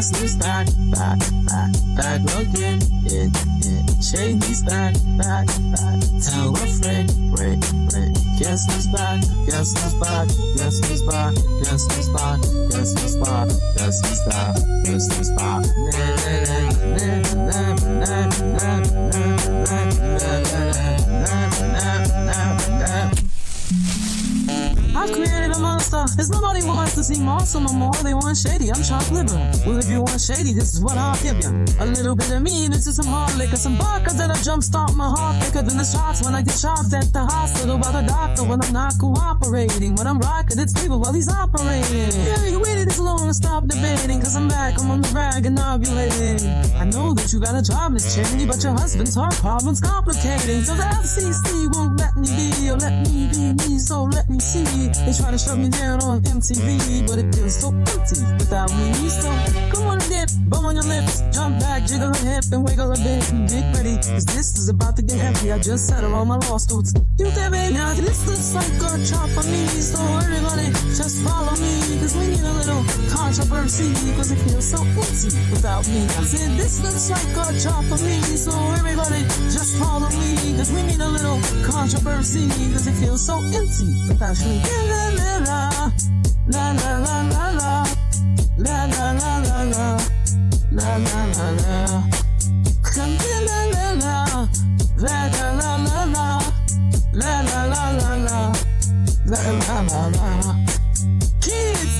Guess who's back, back, back, back again. Shady's back, back, back. Tell a friend, Rick. Guess who's back, guess who's back, guess who's back, guess who's back, guess who's back, guess who's back, guess who's back. I've created a monster. There's nobody wants to see monster no more. They want shady. I'm chopped liver. Well, if you want shady, this is what I'll give you. A little bit of me, this is some hard liquor, some vodka that'll jumpstart my heart quicker than the shots when I get shots at the hospital by the doctor when I'm not cooperating. When I'm rocking, it's people while he's operating. Yeah, you waited this long to stop debating, cause I'm back, I'm on the rag and ovulating. I know that you got a jobless chimney, but your husband's heart problem's complicating. So the FCC won't let me be, or let me be me, so let me see. They try to shut me down on MTV, but it feels so empty without me. So come on and dip, bum on your lips, jump back, jiggle a hip, and wiggle a bit, and get ready, cause this is about to get heavy. I just settled all my lawsuits. You tell me now, this looks like a chop for me, so everybody just follow me, cause we need a little controversy, cause it feels so empty without me. I said this looks like a chop for me, so everybody just follow me, cause we need a little controversy, cause it feels so empty without me. La la la la la la la la la la la la la la la la la come la la la la la la la la la la la la la la la la kids.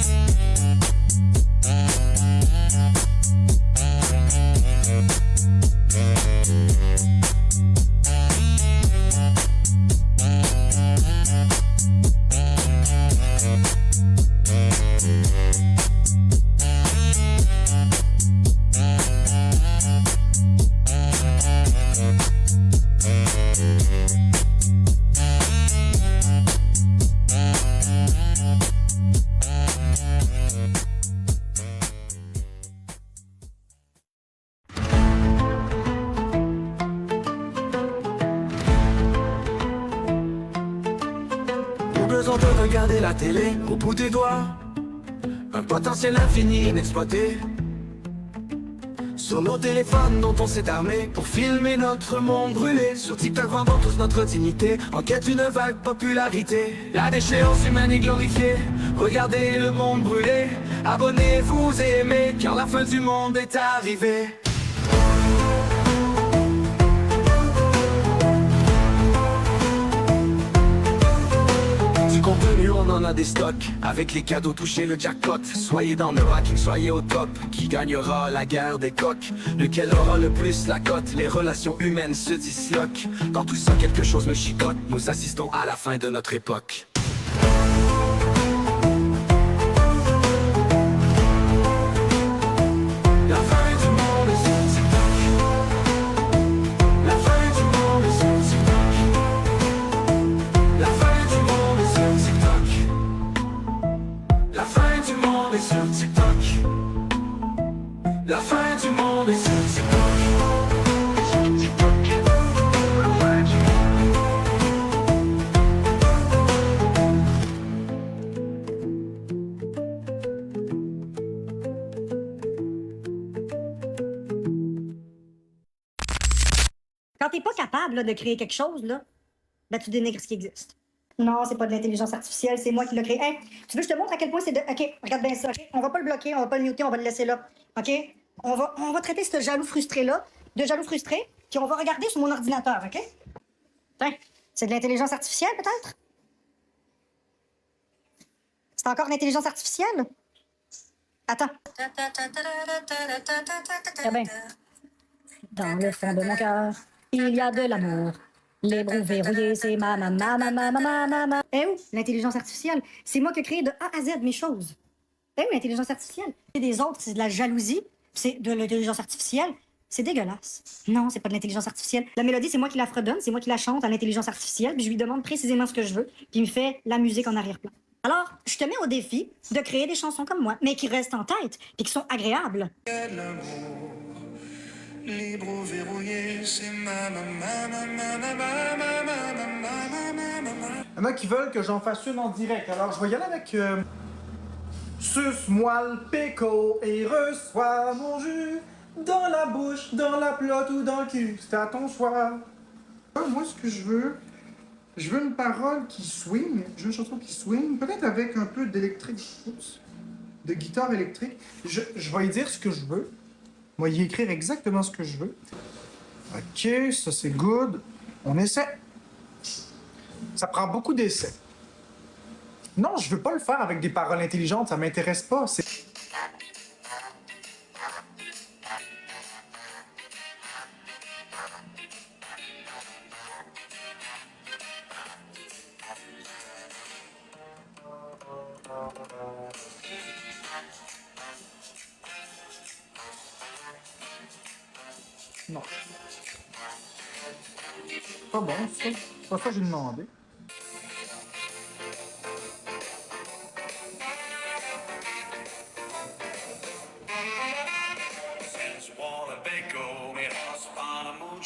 Besoin de regarder la télé au bout des doigts. Un potentiel infini inexploité. Sur nos téléphones dont on s'est armé pour filmer notre monde brûlé. Sur TikTok vendons tous notre dignité en quête d'une vague popularité. La déchéance humaine est glorifiée. Regardez le monde brûler. Abonnez-vous et aimez car la fin du monde est arrivée. Contenu, on en a des stocks. Avec les cadeaux touchés, le jackpot. Soyez dans le ranking, soyez au top. Qui gagnera la guerre des coqs? Lequel aura le plus la cote? Les relations humaines se disloquent. Dans tout ça, quelque chose me chicote. Nous assistons à la fin de notre époque. La fin du monde est sur TikTok. Quand t'es pas capable là, de créer quelque chose, là, ben tu dénigres ce qui existe. Non, c'est pas de l'intelligence artificielle, c'est moi qui l'ai créé. Hey, tu veux que je te montre à quel point c'est de... OK, regarde bien ça. Okay? On va pas le bloquer, on va pas le muter, on va le laisser là. OK? On va traiter ce jaloux frustré-là de jaloux frustré, puis on va regarder sur mon ordinateur, OK? Tiens, c'est de l'intelligence artificielle, peut-être? C'est encore de l'intelligence artificielle? Attends. Eh ben, dans le fond de mon cœur, il y a de l'amour. Les broues verrouillés, c'est ma. Eh où, l'intelligence artificielle? C'est moi qui ai créé de A à Z mes choses. Eh où, l'intelligence artificielle? C'est des autres, c'est de la jalousie, c'est de l'intelligence artificielle. C'est dégueulasse. Non, c'est pas de l'intelligence artificielle. La mélodie, c'est moi qui la fredonne, c'est moi qui la chante à l'intelligence artificielle, puis je lui demande précisément ce que je veux, puis il me fait la musique en arrière-plan. Alors, je te mets au défi de créer des chansons comme moi, mais qui restent en tête, puis qui sont agréables. Libre ou verrouillé, c'est ma. Il y en a qui veulent que j'en fasse une en direct, alors je vais y aller avec Suce-moi le péco et reçois mon jus. Dans la bouche, dans la plotte ou dans le cul, c'est à ton choix. Moi, ce que je veux une parole qui swing, je veux une chanson qui swing, peut-être avec un peu d'électrique, de guitare électrique. Je vais y dire ce que je veux. Je vais y écrire exactement ce que je veux. Ok, ça c'est good. On essaie. Ça prend beaucoup d'essais. Non, je veux pas le faire avec des paroles intelligentes, ça m'intéresse pas. C'est... Non. Pas bon, ça. C'est pas ça que j'ai demandé.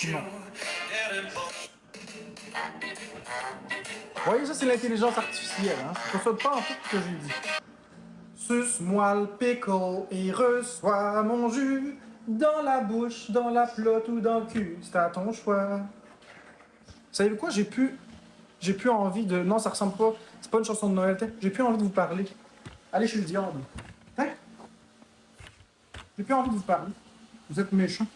Non. Vous voyez, ça c'est l'intelligence artificielle, hein? C'est pas en tout que j'ai dit. Suce-moi le pickle et reçois mon jus. Dans la bouche, dans la plotte ou dans le cul, c'est à ton choix. Savez-vous quoi? J'ai plus envie de... Non, ça ressemble pas... C'est pas une chanson de Noël, t'sais. J'ai plus envie de vous parler. Allez chez le diable. Hein? J'ai plus envie de vous parler. Vous êtes méchants.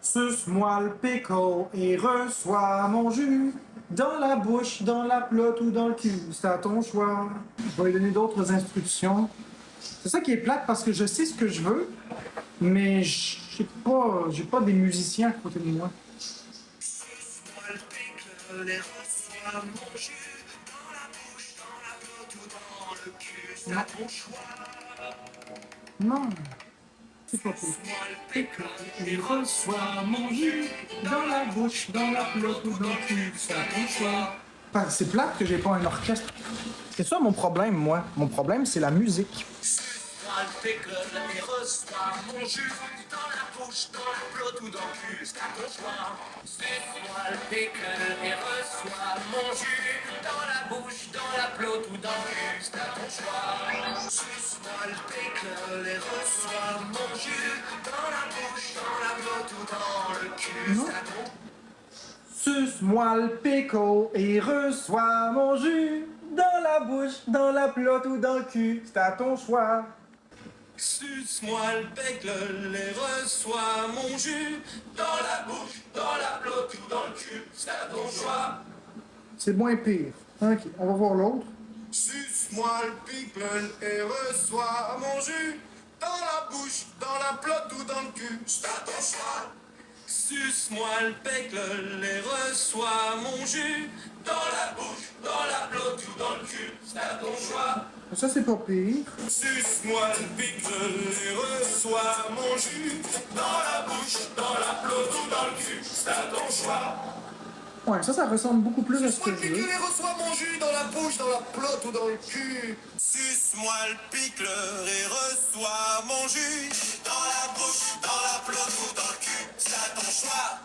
Suce-moi le pickle et reçois mon jus. Dans la bouche, dans la plotte ou dans le cul, c'est à ton choix. Je vais lui donner d'autres instructions. C'est ça qui est plate parce que je sais ce que je veux, mais j'ai pas des musiciens à côté de moi. Suce-moi le pickle et reçois mon jus. Dans la bouche, dans la plotte ou dans le cul, c'est à ton choix. Non, c'est pas possible. Suce-moi le pickle et reçois mon jus. Dans la bouche, dans la plotte ou dans le cul, c'est à ton choix. C'est plate que j'ai pas un orchestre. C'est ça mon problème, moi. Mon problème, c'est la musique. Suce-moi le pickle et reçois mon jus. Dans la bouche, dans la plotte ou dans le cul, c'est à ton choix. Suce-moi le pickle et reçois mon jus. Dans la bouche, dans la plotte ou dans le cul, c'est à ton choix. Suce-moi le pickle et reçois mon jus. Dans la bouche, dans la plotte ou dans le cul, c'est à ton choix. Suce-moi le pickle et reçois mon jus. Dans la bouche, dans la plotte ou dans le cul, c'est à ton choix. Suce-moi le pickle et reçois mon jus. Dans la bouche, dans la plotte ou dans le cul, c'est à ton choix. C'est moins pire. Ok, on va voir l'autre. Suce-moi le pickle et reçois mon jus. Dans la bouche, dans la plotte ou dans le cul, c'est à ton choix. Suce-moi le pickle et reçois mon jus. Dans la bouche, dans la plotte ou dans le cul, c'est à ton choix. Ça, c'est pas pire. Suce-moi le pickle et reçois mon jus. Dans la bouche, dans la plotte ou dans le cul, c'est à ton choix. Ouais, ça ressemble beaucoup plus à ce que je veux. Et reçois mon jus dans la bouche, dans la plotte ou dans le cul. Suce-moi le pickle et reçois mon jus. Dans la bouche, dans la plotte ou dans le cul, c'est à ton choix.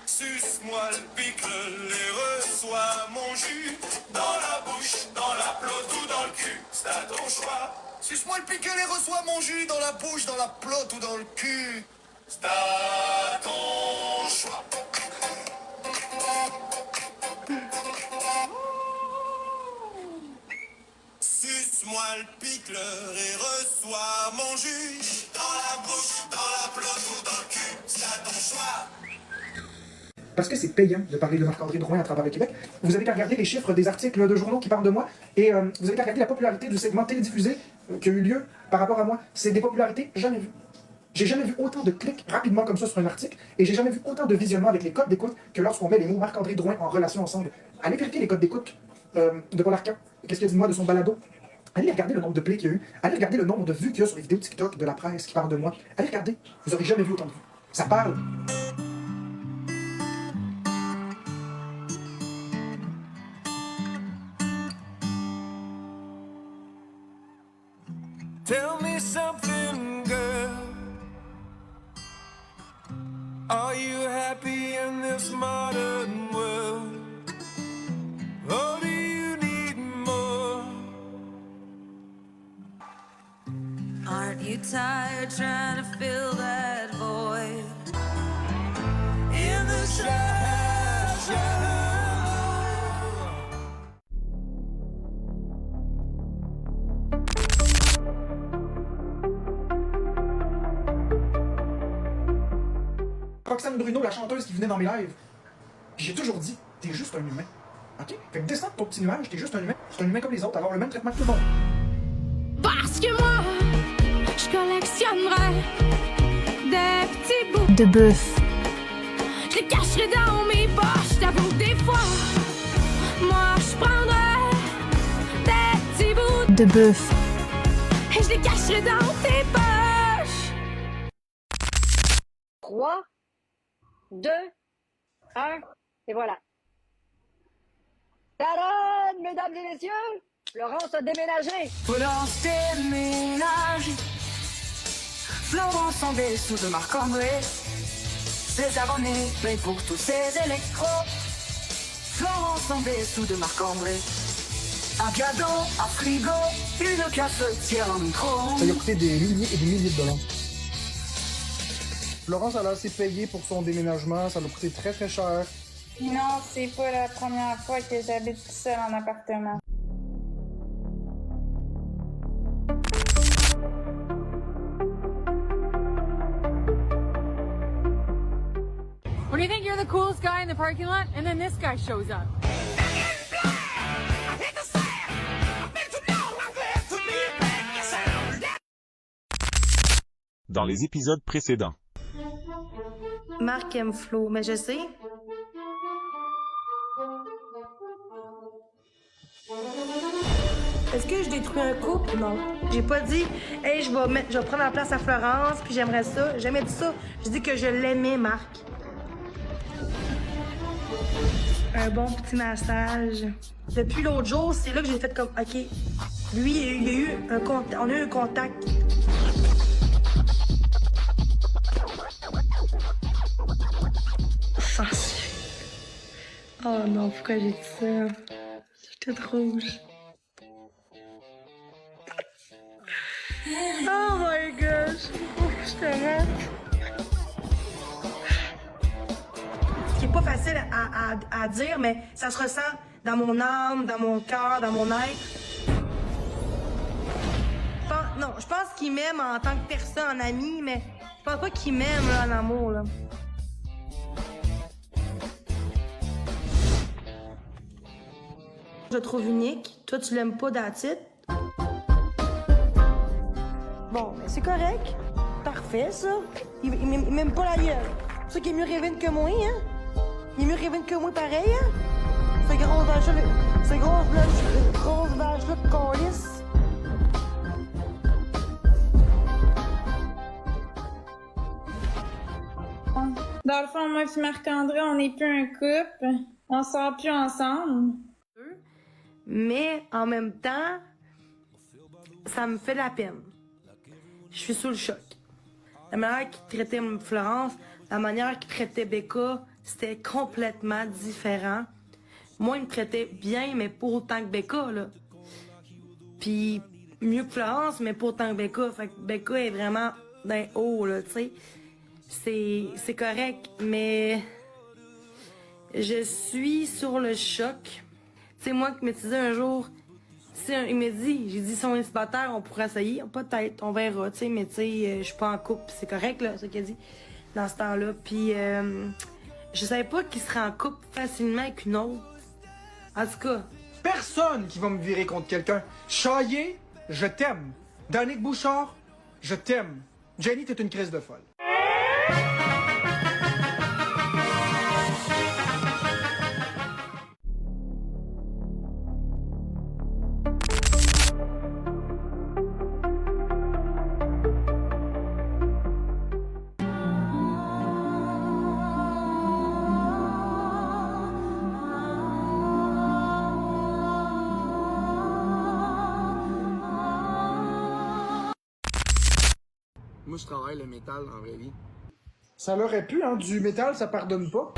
Suce-moi le pickle et reçois mon jus. Dans la bouche, dans la plotte ou dans le cul, c'est à ton choix. Suce-moi le pickle et reçois mon jus. Dans la bouche, dans la plotte ou dans le cul, c'est à ton choix. Suce-moi le pickle et reçois mon jus. Dans la bouche, dans la plotte ou dans le cul, c'est à ton choix. Parce que c'est payant de parler de Marc-André Drouin à travers le Québec. Vous avez qu'à regarder les chiffres des articles de journaux qui parlent de moi et vous avez qu'à regarder la popularité du segment télédiffusé qui a eu lieu par rapport à moi. C'est des popularités jamais vues. J'ai jamais vu autant de clics rapidement comme ça sur un article et j'ai jamais vu autant de visionnements avec les codes d'écoute que lorsqu'on met les mots Marc-André Drouin en relation ensemble. Allez vérifier les codes d'écoute de Paul Arcand. Qu'est-ce qu'il a dit de moi de son balado? Allez regarder le nombre de plays qu'il y a eu. Allez regarder le nombre de vues qu'il y a sur les vidéos TikTok de la presse qui parlent de moi. Allez regarder. Vous n'aurez jamais vu autant de vues. Ça parle. Tell me something, girl. Are you happy in this modern world? Or do you need more? You tired trying to fill that void in the shadows. Roxane Bruno, la chanteuse qui venait dans mes lives. Puis j'ai toujours dit, t'es juste un humain. OK? Fait que descends de ton petit nuage, t'es juste un humain. C'est un humain comme les autres, avoir le même traitement que tout le monde. Parce que moi, je collectionnerai des petits bouts de bœuf, je les cacherai dans mes poches. T'avoue que des fois, moi je prendrai des petits bouts de bœuf, et je les cacherai dans tes poches. 3, 2, 1, et voilà. Tadam, mesdames et messieurs, Florence a déménagé. Florence déménage. Florence en dessous de Marc-André. Ses abonnés payent pour tous ses électros. Florence en dessous de Marc-André. Un cadeau, un frigo, une cafetière en micro. Ça lui a coûté des milliers et des milliers de dollars. Florence, elle a assez payé pour son déménagement, ça lui a coûté très très cher. Non, c'est pas la première fois que j'habite seule en appartement. When you think you're the coolest guy in the parking lot, and then this guy shows up. Dans les épisodes précédents. Marc aime Flo, mais je sais. Est-ce que je détruis un couple? Non. J'ai pas dit, hey, je vais prendre la place à Florence, puis j'aimerais ça. J'ai jamais dit ça. J'ai dit que je l'aimais, Marc. Un bon petit massage. Depuis l'autre jour, c'est là que j'ai fait comme, OK. Lui, il y a eu un contact. On a eu un contact. Sensuel. Oh non, pourquoi j'ai dit ça? J'étais toute rouge. Oh my gosh, je te rate. Ce qui est pas facile à dire, mais ça se ressent dans mon âme, dans mon cœur, dans mon être. Non, je pense qu'il m'aime en tant que personne, en ami, mais je pense pas qu'il m'aime là, en amour, là. Je le trouve unique. Toi, tu l'aimes pas d'attitude. Bon, mais c'est correct. Parfait, ça. Il m'aime pas la gueule. C'est ça qui est mieux Révin que moi, hein? Il est mieux Révin que moi, pareil, hein? Ces grosses vaches-là, de calice. Dans le fond, moi et Marc-André, on n'est plus un couple. On sort plus ensemble. Mais en même temps, ça me fait de la peine. Je suis sous le choc. La manière qu'il traitait Florence, la manière qu'il traitait Becca, c'était complètement différent. Moi, il me traitait bien, mais pas autant que Becca, là. Puis, mieux que Florence, mais pas autant que Becca. Fait que Becca est vraiment d'un haut, là, tu sais. C'est correct, mais je suis sur le choc. Tu sais, moi qui me disais un jour, il me dit, j'ai dit, si on est célibataire, on pourrait essayer. Peut-être, on verra, tu sais, mais tu sais, je suis pas en couple, c'est correct, là, c'est ce qu'il a dit dans ce temps-là. Puis, je savais pas qu'il serait en couple facilement avec une autre. En tout cas. Personne qui va me virer contre quelqu'un. Chaillé, je t'aime. Danick Bouchard, je t'aime. Jenny, t'es une crise de folle. Moi, je travaille le métal en vraie vie. Ça l'aurait pu, hein, du métal, ça pardonne pas.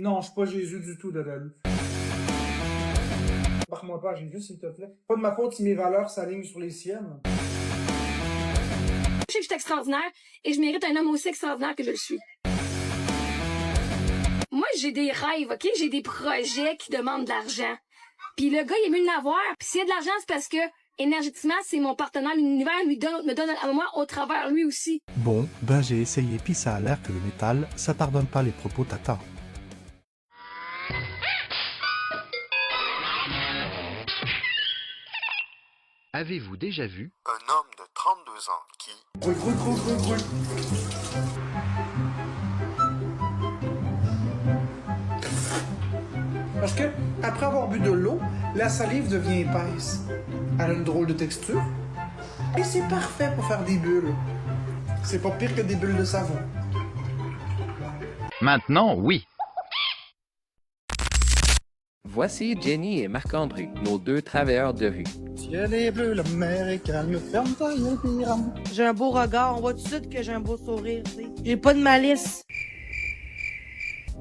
Non, je suis pas Jésus du tout, Dadalu. Barre-moi pas, Jésus, s'il te plaît. Pas de ma faute si mes valeurs s'alignent sur les siennes. Je sais que je suis extraordinaire et je mérite un homme aussi extraordinaire que je le suis. Moi, j'ai des rêves, OK? J'ai des projets qui demandent de l'argent. Puis le gars, il est mieux de l'avoir. Puis s'il y a de l'argent, c'est parce que, énergétiquement, c'est mon partenaire. L'univers me donne à moi au travers lui aussi. Bon, ben j'ai essayé, puis ça a l'air que le métal, ça pardonne pas les propos tata. Avez-vous déjà vu Un homme de 32 ans qui... Parce que, après avoir bu de l'eau, la salive devient épaisse. Elle a une drôle de texture. Et c'est parfait pour faire des bulles. C'est pas pire que des bulles de savon. Maintenant, oui. Voici Jenny et Marc-André, nos deux travailleurs de rue. Ciel est bleu, la mer est calme, ferme ta gueule, pyramide. J'ai un beau regard, on voit tout de suite que j'ai un beau sourire, tu sais. J'ai pas de malice.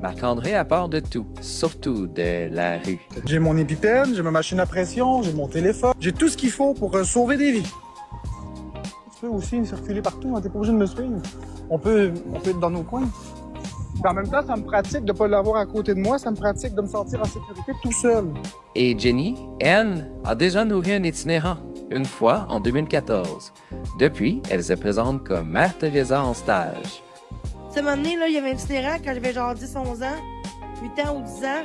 Marc-André a peur de tout, surtout de la rue. J'ai mon épipène, j'ai ma machine à pression, j'ai mon téléphone. J'ai tout ce qu'il faut pour sauver des vies. Tu peux aussi circuler partout, hein, t'es pas obligé de me suivre. On peut être dans nos coins. Puis en même temps, ça me pratique de pas l'avoir à côté de moi, ça me pratique de me sentir en sécurité tout seul. Et Jenny, elle, a déjà nourri un itinérant, une fois en 2014. Depuis, elle se présente comme Mère Teresa en stage. Ce moment donné, là, il y avait un itinérant quand j'avais genre 10, 11 ans, 8 ans ou 10 ans.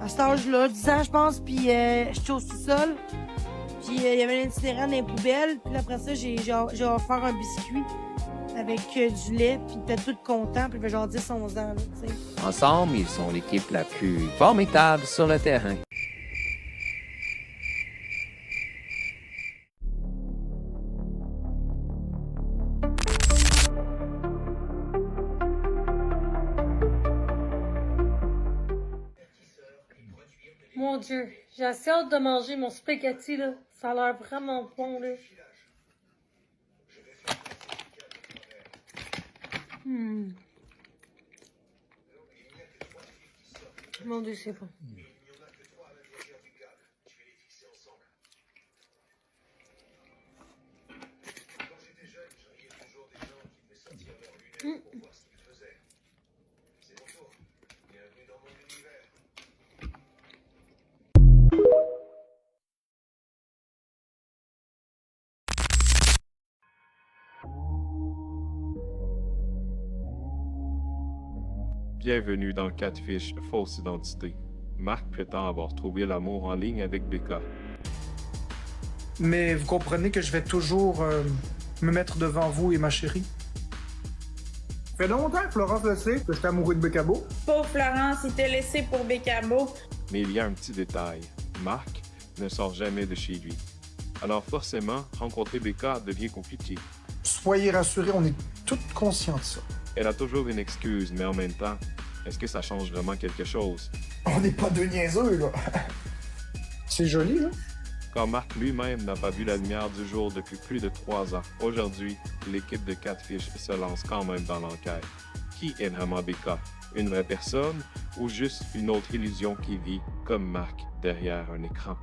À cet âge-là, 10 ans, je pense, puis j'étais au sous-sol. Puis il y avait un itinérant dans les poubelles. Puis après ça, j'ai offert un biscuit avec du lait, puis il était tout content, puis il avait genre 10, 11 ans, là, tu sais. Ensemble, ils sont l'équipe la plus formidable sur le terrain. Mon Dieu, j'ai assez hâte de manger mon spaghetti, là. Ça a l'air vraiment bon, là. Mon Dieu, c'est bon. Bienvenue dans Catfish Fausse Identité. Marc prétend avoir trouvé l'amour en ligne avec Becca. Mais vous comprenez que je vais toujours me mettre devant vous et ma chérie. Ça fait longtemps que Florence le sait que je suis amoureux de Bécabo. Pauvre Florence, il t'a laissé pour Bécabo. Mais il y a un petit détail. Marc ne sort jamais de chez lui. Alors forcément, rencontrer Becca devient compliqué. Soyez rassurés, on est toutes conscients de ça. Elle a toujours une excuse, mais en même temps, est-ce que ça change vraiment quelque chose? On n'est pas deux niaiseux, là. C'est joli, là. Quand Marc lui-même n'a pas vu la lumière du jour depuis plus de 3 ans, aujourd'hui, l'équipe de Catfish se lance quand même dans l'enquête. Qui est vraiment Becca? Une vraie personne ou juste une autre illusion qui vit comme Marc derrière un écran?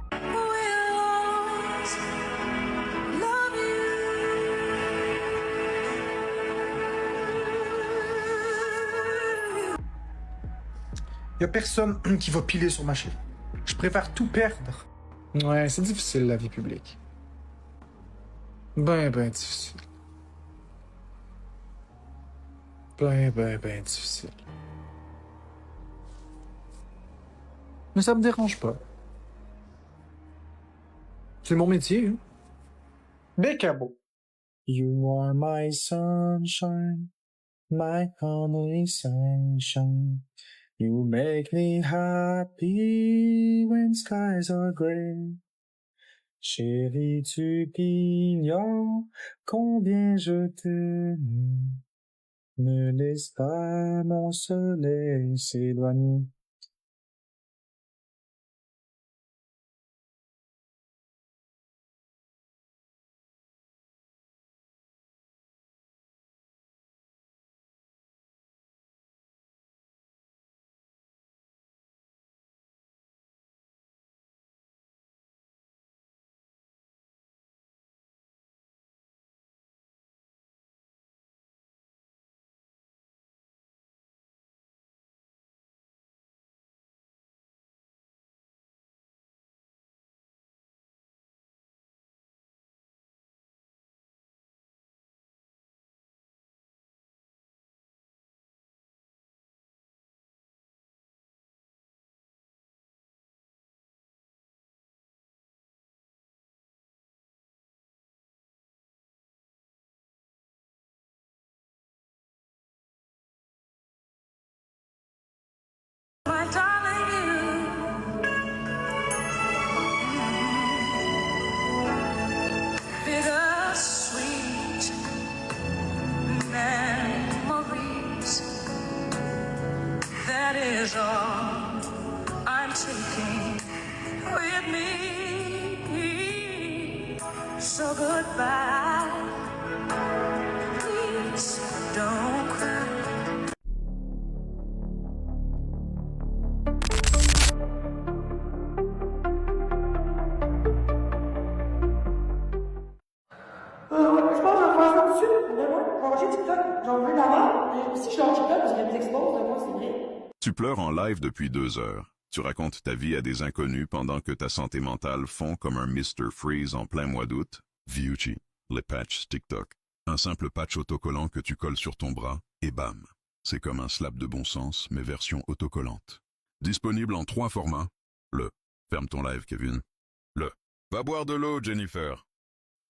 Y a personne qui va piler sur ma chérie. Je préfère tout perdre. Ouais, c'est difficile, la vie publique. Ben difficile. Ben difficile. Mais ça me dérange pas. C'est mon métier, hein. Bécabo. You are my sunshine, my only sunshine. You make me happy when skies are gray. Chérie, tu ignores combien je t'aime. Ne laisse pas mon soleil s'éloigner. So goodbye. Please don't cry. Je pense que je vais faire ça tout de suite. Vraiment, lâcher TikTok. J'en veux d'abord. Si je lâche TikTok, parce qu'elle nous expose de moi, c'est vrai. Tu pleures en live depuis 2 heures. Tu racontes ta vie à des inconnus pendant que ta santé mentale fond comme un Mr. Freeze en plein mois d'août. Viucci, les patchs TikTok. Un simple patch autocollant que tu colles sur ton bras et bam. C'est comme un slap de bon sens, mais version autocollante. Disponible en 3 formats. Le « Ferme ton live, Kevin ». Le « Va boire de l'eau, Jennifer ».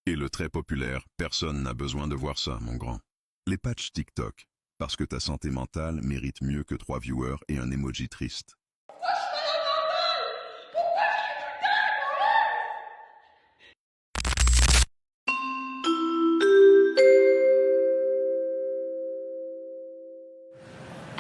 Et le très populaire « Personne n'a besoin de voir ça, mon grand ». Les patchs TikTok. Parce que ta santé mentale mérite mieux que 3 viewers et un emoji triste.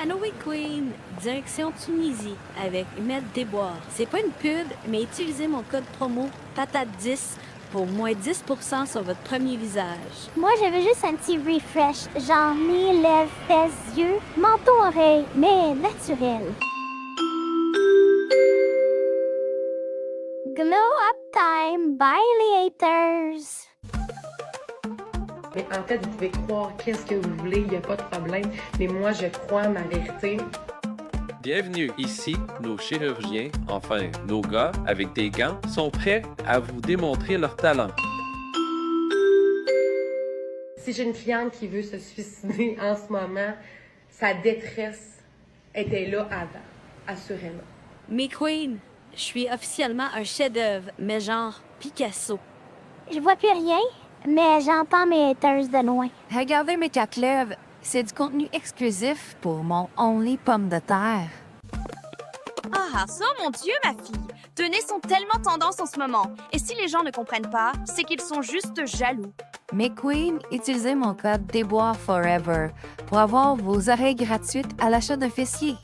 Anoé Queen, direction Tunisie, avec Maître Desbois. C'est pas une pub, mais utilisez mon code promo PATATE10 pour moins 10% sur votre premier visage. Moi, j'avais juste un petit refresh, genre nez, lèvres, fesses, yeux, menton, oreille, mais naturel. Glow up time, bye les haters! Mais en fait, vous pouvez croire qu'est-ce que vous voulez, il n'y a pas de problème. Mais moi, je crois ma vérité. Bienvenue ici, nos chirurgiens, enfin nos gars avec des gants, sont prêts à vous démontrer leur talent. Si j'ai une cliente qui veut se suicider en ce moment, sa détresse était là avant, assurément. Mais Queen, je suis officiellement un chef-d'œuvre, mais genre Picasso. Je vois plus rien, mais j'entends mes haters de loin. Regardez mes 4 lèvres. C'est du contenu exclusif pour mon Only Pomme de terre. Ah, ça, mon Dieu, ma fille! Tes nez sont tellement tendance en ce moment. Et si les gens ne comprennent pas, c'est qu'ils sont juste jaloux. Mais Queen, utilisez mon code Desbois Forever pour avoir vos oreilles gratuites à l'achat d'un fessier.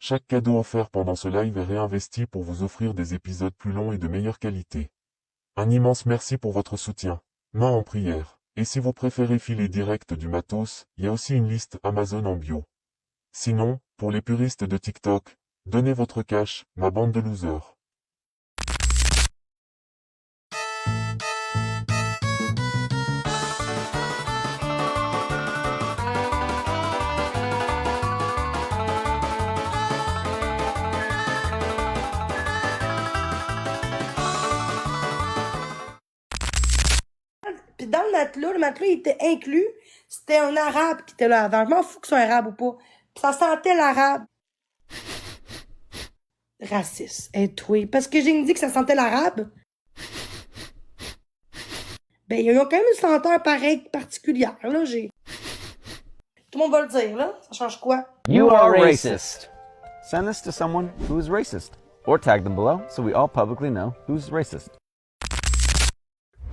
Chaque cadeau offert pendant ce live est réinvesti pour vous offrir des épisodes plus longs et de meilleure qualité. Un immense merci pour votre soutien. Main en prière. Et si vous préférez filer direct du matos, il y a aussi une liste Amazon en bio. Sinon, pour les puristes de TikTok, donnez votre cash, ma bande de losers. Puis dans le matelas, il était inclus. C'était un arabe qui était là avant. Je m'en fous que ce soit un arabe ou pas. Puis ça sentait l'arabe. Raciste. Et oui. Parce que j'ai dit que ça sentait l'arabe. Ben, il y a quand même une senteur pareille particulière, là. Tout le monde va le dire, là. Ça change quoi? You are racist. Send this to someone who is racist. Or tag them below so we all publicly know who's racist.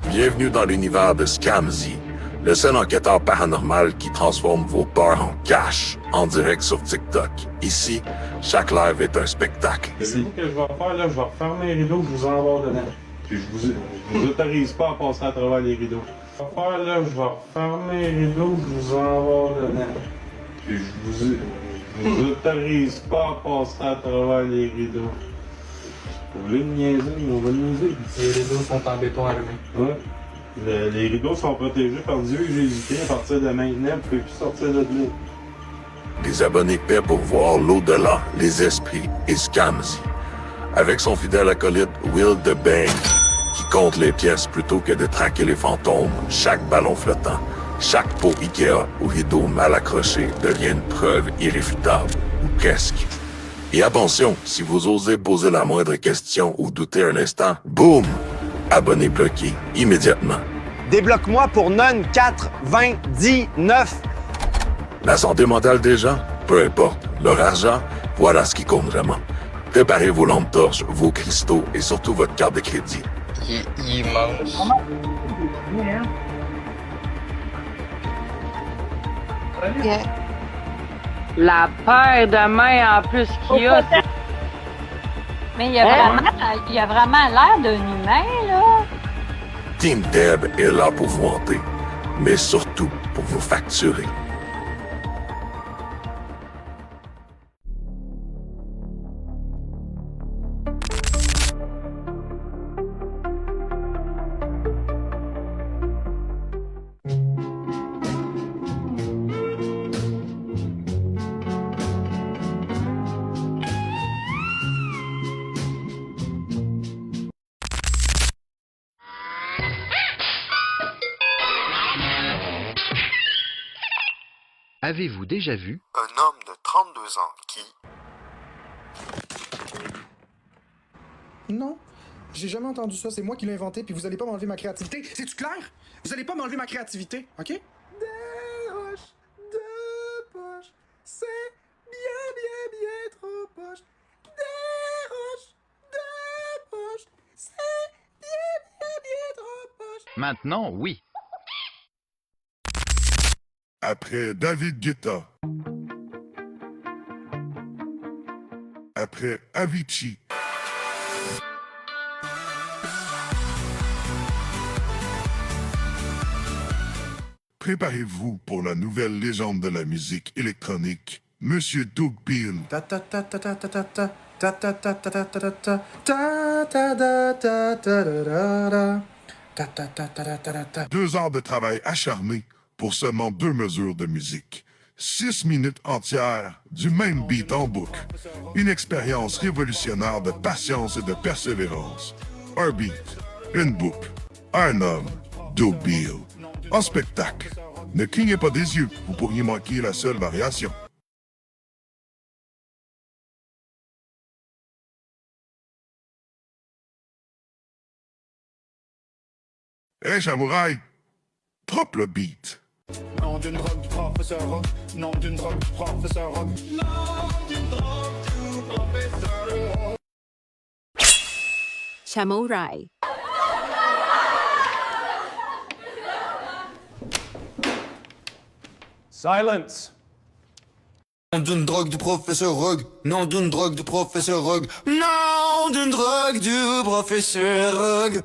Bienvenue dans l'univers de Scamzy, le seul enquêteur paranormal qui transforme vos peurs en cash, en direct sur TikTok. Ici, chaque live est un spectacle. C'est ce que je vais faire, là, je vais refermer les rideaux que je vous envoie dedans. Puis je vous autorise pas à passer à travers les rideaux. Ce que je vais faire, là, je vais refermer les rideaux que je vous envoie dedans. Puis je vous autorise pas à passer à travers les rideaux. Vous voulez me niaiser, on va niaiser. Les rideaux sont en béton armé. Ouais. Les rideaux sont protégés par Dieu et Jésus-Christ. À partir de maintenant, vous ne pouvez plus sortir de là. Les abonnés paient pour voir l'au-delà, les esprits et Scamzy. Avec son fidèle acolyte Will the Bang, qui compte les pièces plutôt que de traquer les fantômes, chaque ballon flottant, chaque pot Ikea ou rideau mal accroché devient une preuve irréfutable, ou presque. Et attention, si vous osez poser la moindre question ou douter un instant, boum! Abonné bloqué immédiatement. Débloque-moi pour non 4,29. La santé mentale des gens, peu importe. Leur argent, voilà ce qui compte vraiment. Préparez vos lampes torches, vos cristaux et surtout votre carte de crédit. Il est immense. Yeah. La paire de mains en plus qu'il a. Mais il y a vraiment l'air d'un humain, là. Team Deb est là pour vous hanter, mais surtout pour vous facturer. Avez-vous déjà vu un homme de 32 ans qui... Non, j'ai jamais entendu ça. C'est moi qui l'ai inventé, puis vous allez pas m'enlever ma créativité. C'est-tu clair? Vous allez pas m'enlever ma créativité, OK? Des roches de poche, c'est bien trop poche. Des roches de poche, c'est bien trop poche. Maintenant, oui. Après David Guetta. Après Avicii. Préparez-vous pour la nouvelle légende de la musique électronique, Monsieur Doug Beal. 2 heures de travail acharné pour seulement 2 mesures de musique. 6 minutes entières du même beat en boucle. Une expérience révolutionnaire de patience et de persévérance. Un beat, une boucle, un homme, Doug Beal. En spectacle. Ne clignez pas des yeux, vous pourriez manquer la seule variation. Hey, Samouraï! Drop le beat. Nom d'une drogue du professeur Rock. Nom d'une drogue du professeur Rock. Nom d'une drogue du professeur Rock. Samouraï. Silence. Nom d'une drogue du professeur Rogue. Nom d'une drogue du professeur Rogue. Nom d'une drogue du professeur Rogue.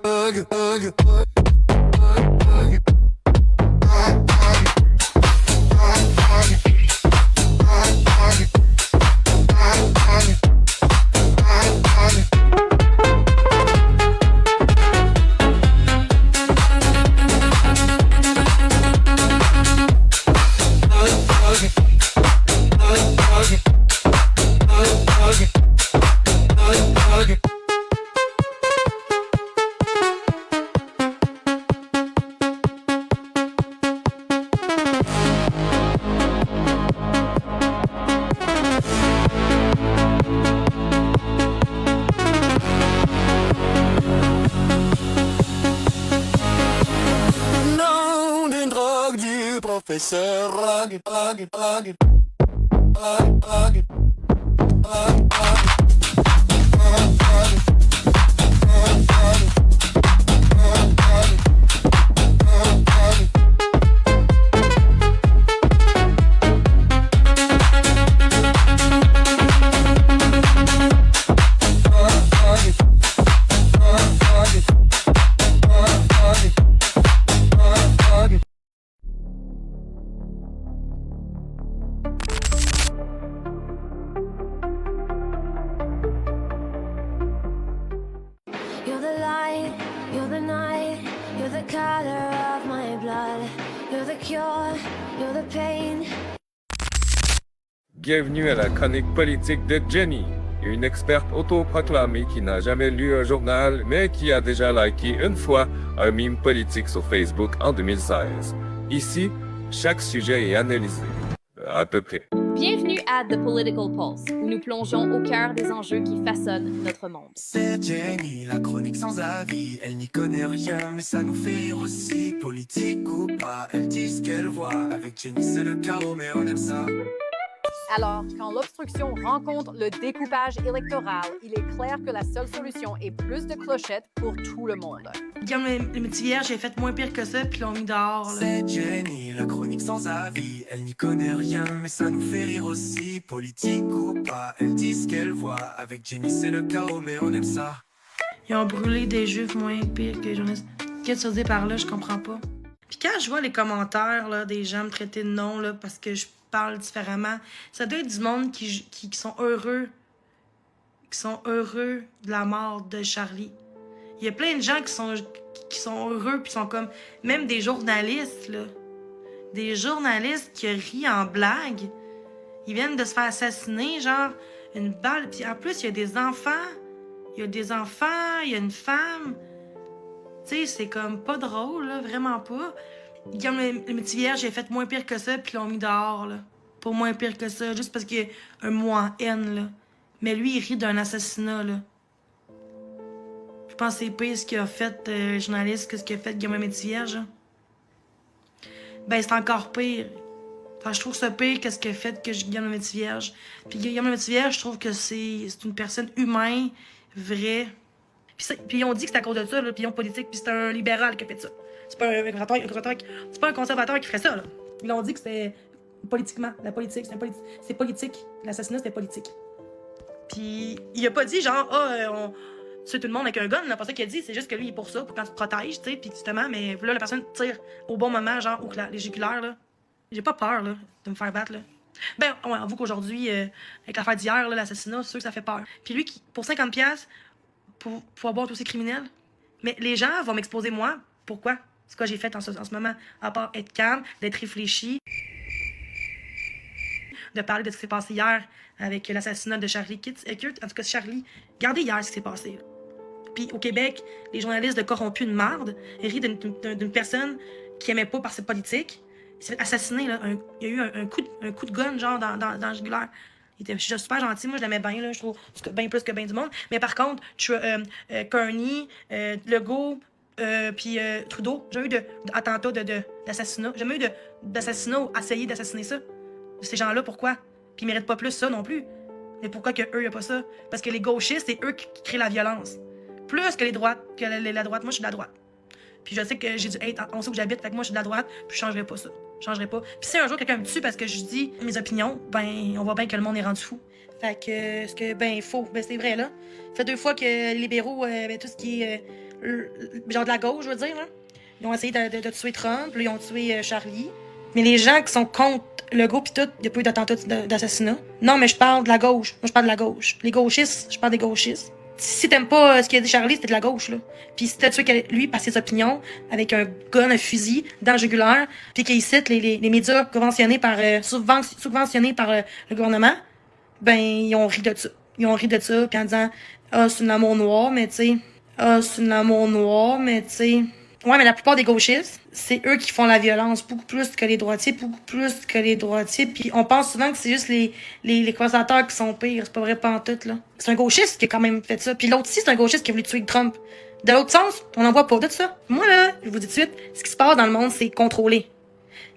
Professeur Rogue. You're the light, you're the night, you're the color of my blood. You're the cure, you're the pain. Bienvenue à la chronique politique de Jenny, une experte autoproclamée qui n'a jamais lu un journal, mais qui a déjà liké une fois un meme politique sur Facebook en 2016. Ici, chaque sujet est analysé, à peu près. Bienvenue à The Political Pulse, où nous plongeons au cœur des enjeux qui façonnent notre monde. C'est Jenny, la chronique sans avis. Elle n'y connaît rien, mais ça nous fait rire aussi. Politique ou pas, elle dit ce qu'elle voit. Avec Jenny, c'est le chaos, mais on aime ça. Alors, quand l'obstruction rencontre le découpage électoral, il est clair que la seule solution est plus de clochettes pour tout le monde. Comme le métivier, j'ai fait moins pire que ça, puis l'ont mis dehors. Là. C'est Jenny, la chronique sans avis. Elle n'y connaît rien, mais ça nous fait rire aussi. Politique ou pas, elle dit ce qu'elle voit. Avec Jenny, c'est le chaos, mais on aime ça. Ils ont brûlé des juifs moins pires que les journalistes. Qu'est-ce que ça veut dire par là, je comprends pas. Puis quand je vois les commentaires là, des gens me traiter de non là, parce que je parle différemment, ça doit être du monde qui sont heureux. Qui sont heureux de la mort de Charlie. Il y a plein de gens qui sont heureux, puis sont comme... Même des journalistes, là. Des journalistes qui rient en blague. Ils viennent de se faire assassiner, genre, une balle. Puis en plus, il y a des enfants. Il y a une femme. Tu sais, c'est comme pas drôle, là, vraiment pas. Comme le métier vierge, j'ai fait moins pire que ça, puis l'ont mis dehors, là. Pas moins pire que ça, juste parce qu'il y a un mot en haine, là. Mais lui, il rit d'un assassinat, là. Je pense que c'est pire ce qu'il a fait, le journaliste, que ce qu'il a fait Guillaume Métivierge. Ben, c'est encore pire. Enfin, je trouve ça pire que ce qu'il a fait que Guillaume Métivierge. Puis Guillaume Métivierge, je trouve que c'est une personne humaine, vraie. Puis ils ont dit que c'est à cause de ça, là, puis ils ont politique, puis c'est un libéral qui a fait ça. C'est pas un conservateur qui ferait ça, là. Ils ont dit que c'était politiquement, la politique, c'est politique. L'assassinat, c'était politique. Puis il a pas dit genre, tu tout le monde avec un gun, là, pas ça qu'il a dit, c'est juste que lui, il est pour ça, pour quand tu te protèges, tu sais, puis justement, mais là, la personne tire au bon moment, genre, ou que les jugulaires, là. J'ai pas peur, là, de me faire battre, là. Ben, ouais, avoue qu'aujourd'hui, avec l'affaire d'hier, l'assassinat, c'est sûr que ça fait peur. Puis lui, pour 50$, pour pouvoir boire tous ces criminels, mais les gens vont m'exposer moi. Pourquoi? C'est quoi j'ai fait en ce moment, à part être calme, d'être réfléchi, de parler de ce qui s'est passé hier avec l'assassinat de Charlie Kirk. En tout cas, Charlie, regardez hier ce qui s'est passé. Puis au Québec, les journalistes de corrompus de marde rient d'une personne qui aimait pas par ses politiques. Il s'est fait assassiner, là. Il y a eu un coup de gun, genre, dans le jugulaire. Il était super gentil, moi je l'aimais bien, là, je trouve bien plus que bien du monde. Mais par contre, Kearney, Legault, puis Trudeau, j'ai eu d'attentats d'assassinat. J'ai jamais eu d'assassinat ou essayé d'assassiner ça. Ces gens-là, pourquoi? Puis ils méritent pas plus ça non plus. Mais pourquoi que eux, y a pas ça? Parce que les gauchistes, c'est eux qui créent la violence. Plus que les droites, que la droite. Moi, je suis de la droite. Puis je sais que j'ai du hate, on sait où j'habite, fait que moi, je suis de la droite, puis je changerai pas ça. Je changerai pas. Puis si un jour quelqu'un me tue parce que je dis mes opinions, ben, on voit bien que le monde est rendu fou. Fait que, ce que, ben, faux, ben, c'est vrai, là. Ça fait 2 fois que les libéraux, ben, tout ce qui est, genre de la gauche, je veux dire, là, ils ont essayé de tuer Trump, là, ils ont tué Charlie. Mais les gens qui sont contre Legault pis tout, il n'y a pas eu d'attentat d'assassinat. Non, mais je parle de la gauche. Moi, je parle de la gauche. Les gauchistes, je parle des gauchistes. Si t'aimes pas ce qu'a dit Charlie, c'était de la gauche, là. Puis si t'as tué lui par ses opinions, avec un gun, un fusil, dans le jugulaire, puis qu'il cite les médias subventionnés par le gouvernement, ben, ils ont ri de ça. Ils ont ri de ça, puis en disant « Ah, c'est un amour noir, mais tu sais. Ah, c'est un amour noir, mais tu sais. » Ouais, mais la plupart des gauchistes, c'est eux qui font la violence, beaucoup plus que les droitiers, Puis on pense souvent que c'est juste les conservateurs qui sont pires. C'est pas vrai pantoute, là. C'est un gauchiste qui a quand même fait ça. Puis l'autre ici, c'est un gauchiste qui a voulu tuer Trump. De l'autre sens, on n'en voit pas de ça. Moi, là, je vous dis tout de suite, ce qui se passe dans le monde, c'est contrôlé.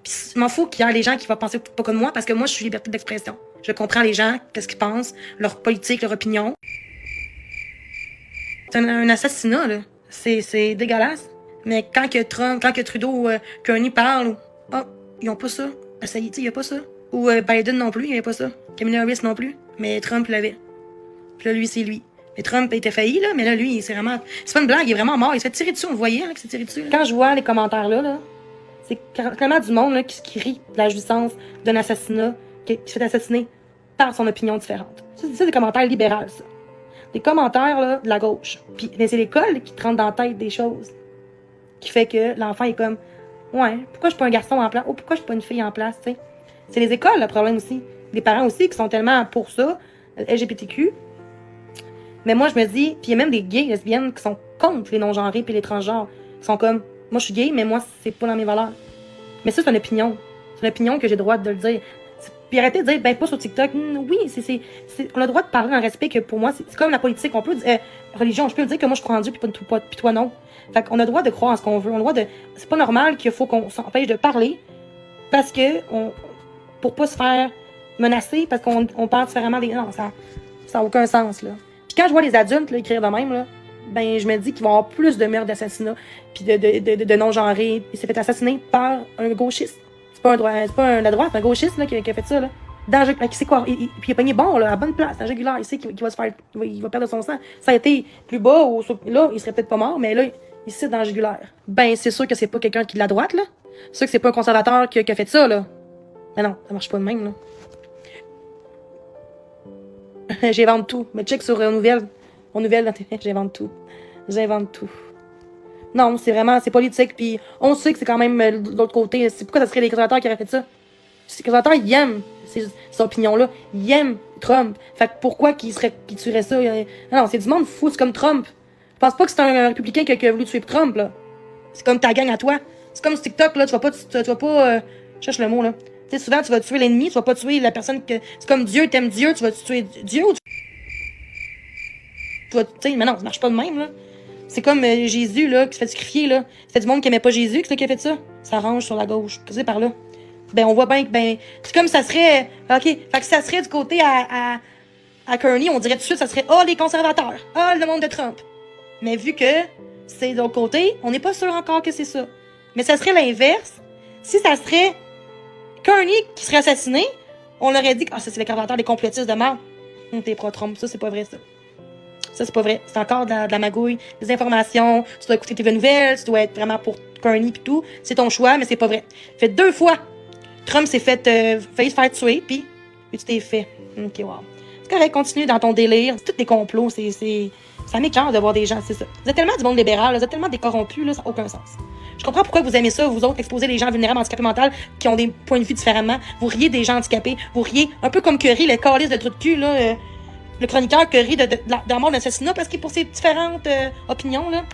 Puis je m'en fous qu'il y ait les gens qui vont penser pas comme moi, parce que moi, je suis liberté d'expression. Je comprends les gens, qu'est-ce qu'ils pensent, leur politique, leur opinion. C'est un assassinat, là. C'est dégueulasse. Mais quand que Trudeau ou Kearney parlent, ils ont pas ça. Ça y est, il y a pas ça. Ou Biden non plus, il y avait pas ça. Kamala Harris non plus. Mais Trump l'avait. Puis là, lui, c'est lui. Mais Trump était failli, là, mais là, lui, c'est vraiment... C'est pas une blague, il est vraiment mort. Il se fait tirer dessus, on le voyait, là, qu'il s'est tiré dessus. Là. Quand je vois les commentaires là, c'est clairement du monde là, qui rit de la jouissance d'un assassinat, qui se fait assassiner par son opinion différente. C'est des commentaires libéraux, ça. Des commentaires, là, de la gauche. Puis, mais c'est l'école qui te rentre dans la tête des choses. Qui fait que l'enfant est comme, ouais, pourquoi je suis pas un garçon en place? Oh, pourquoi je suis pas une fille en place, tu sais? C'est les écoles, le problème aussi. Les parents aussi qui sont tellement pour ça, LGBTQ. Mais moi, je me dis, puis il y a même des gays, lesbiennes qui sont contre les non-genrés puis les transgenres. Ils sont comme, moi, je suis gay, mais moi, c'est pas dans mes valeurs. Mais ça, c'est une opinion. C'est une opinion que j'ai le droit de le dire. Puis arrêtez de dire, ben, pas sur TikTok. Oui, on a le droit de parler en respect que pour moi, c'est comme la politique. On peut dire, religion, je peux dire que moi, je crois en Dieu puis toi, non. Fait qu'on a le droit de croire en ce qu'on veut. On a le droit de, c'est pas normal qu'il faut qu'on s'empêche de parler parce que pour pas se faire menacé parce qu'on parle différemment des... Non, ça n'a aucun sens, là. Puis quand je vois les adultes là, écrire de même, là, ben je me dis qu'ils vont avoir plus de meurtres, d'assassinats, puis de non-genrés. Il s'est fait assassiner par un gauchiste. C'est pas la droite, un gauchiste là, qui a fait ça, là. Qui sait quoi, puis il a pogné bon, là, à bonne place, dans jugulaire. Il sait qu'il va se faire, il va perdre son sang. Ça a été plus bas, là, il serait peut-être pas mort, mais là, ici, dans le jugulaire. Ben, c'est sûr que c'est pas quelqu'un qui est de la droite, là. C'est sûr que c'est pas un conservateur qui a fait ça, là. Mais non, ça marche pas de même, là. J'invente tout. Mais check sur Nouvelles dans TV, j'invente tout. J'invente tout. Non, c'est politique, puis on sait que c'est quand même de l'autre côté. C'est pourquoi ça serait les conservateurs qui auraient fait ça? Les conservateurs, ils aiment ces opinions-là. Ils aiment Trump. Fait que pourquoi qu'ils tueraient ça? Non, c'est du monde fou, c'est comme Trump. Je pense pas que c'est un républicain qui a voulu tuer Trump, là. C'est comme ta gang à toi. C'est comme sur TikTok, là, tu vas pas, cherche le mot, là. Tu sais, souvent, tu vas tuer l'ennemi, tu vas pas tuer la personne que... C'est comme Dieu, t'aimes Dieu, tu vas tuer Dieu ou tu vas... Tu sais, mais non, ça marche pas de même, là. C'est comme Jésus, là, qui se fait sacrifier, là. C'était du monde qui aimait pas Jésus, qui a fait ça. Ça range sur la gauche. Tu sais, par là. Ben, on voit bien que, ben... C'est comme ça serait... OK. Fait que ça serait du côté à Kearney, on dirait tout de suite, ça serait, les conservateurs. Le monde de Trump. Mais vu que c'est de l'autre côté, on n'est pas sûr encore que c'est ça. Mais ça serait l'inverse. Si ça serait Kearney qui serait assassiné, on l'aurait dit que ça, c'est les conservateurs, les complotistes de merde. T'es pro-Trump. Ça, c'est pas vrai, ça. Ça, c'est pas vrai. C'est encore de la magouille, des informations. Tu dois écouter TV Nouvelles, tu dois être vraiment pour Kearney pis tout. C'est ton choix, mais c'est pas vrai. Fait 2 fois, Trump s'est fait se faire tuer, puis tu t'es fait. OK, wow. C'est correct, continue dans ton délire. C'est tous des complots. Ça m'écoeure de voir des gens, c'est ça. Vous êtes tellement du monde libéral, vous êtes tellement des corrompus, là, ça n'a aucun sens. Je comprends pourquoi vous aimez ça, vous autres, exposer les gens vulnérables, handicapés mentaux, qui ont des points de vue différemment. Vous riez des gens handicapés. Vous riez un peu comme Curry, le calice de trou de cul, là. Le chroniqueur Curry de la mort d'un assassinat parce qu'il est pour ses différentes opinions, là.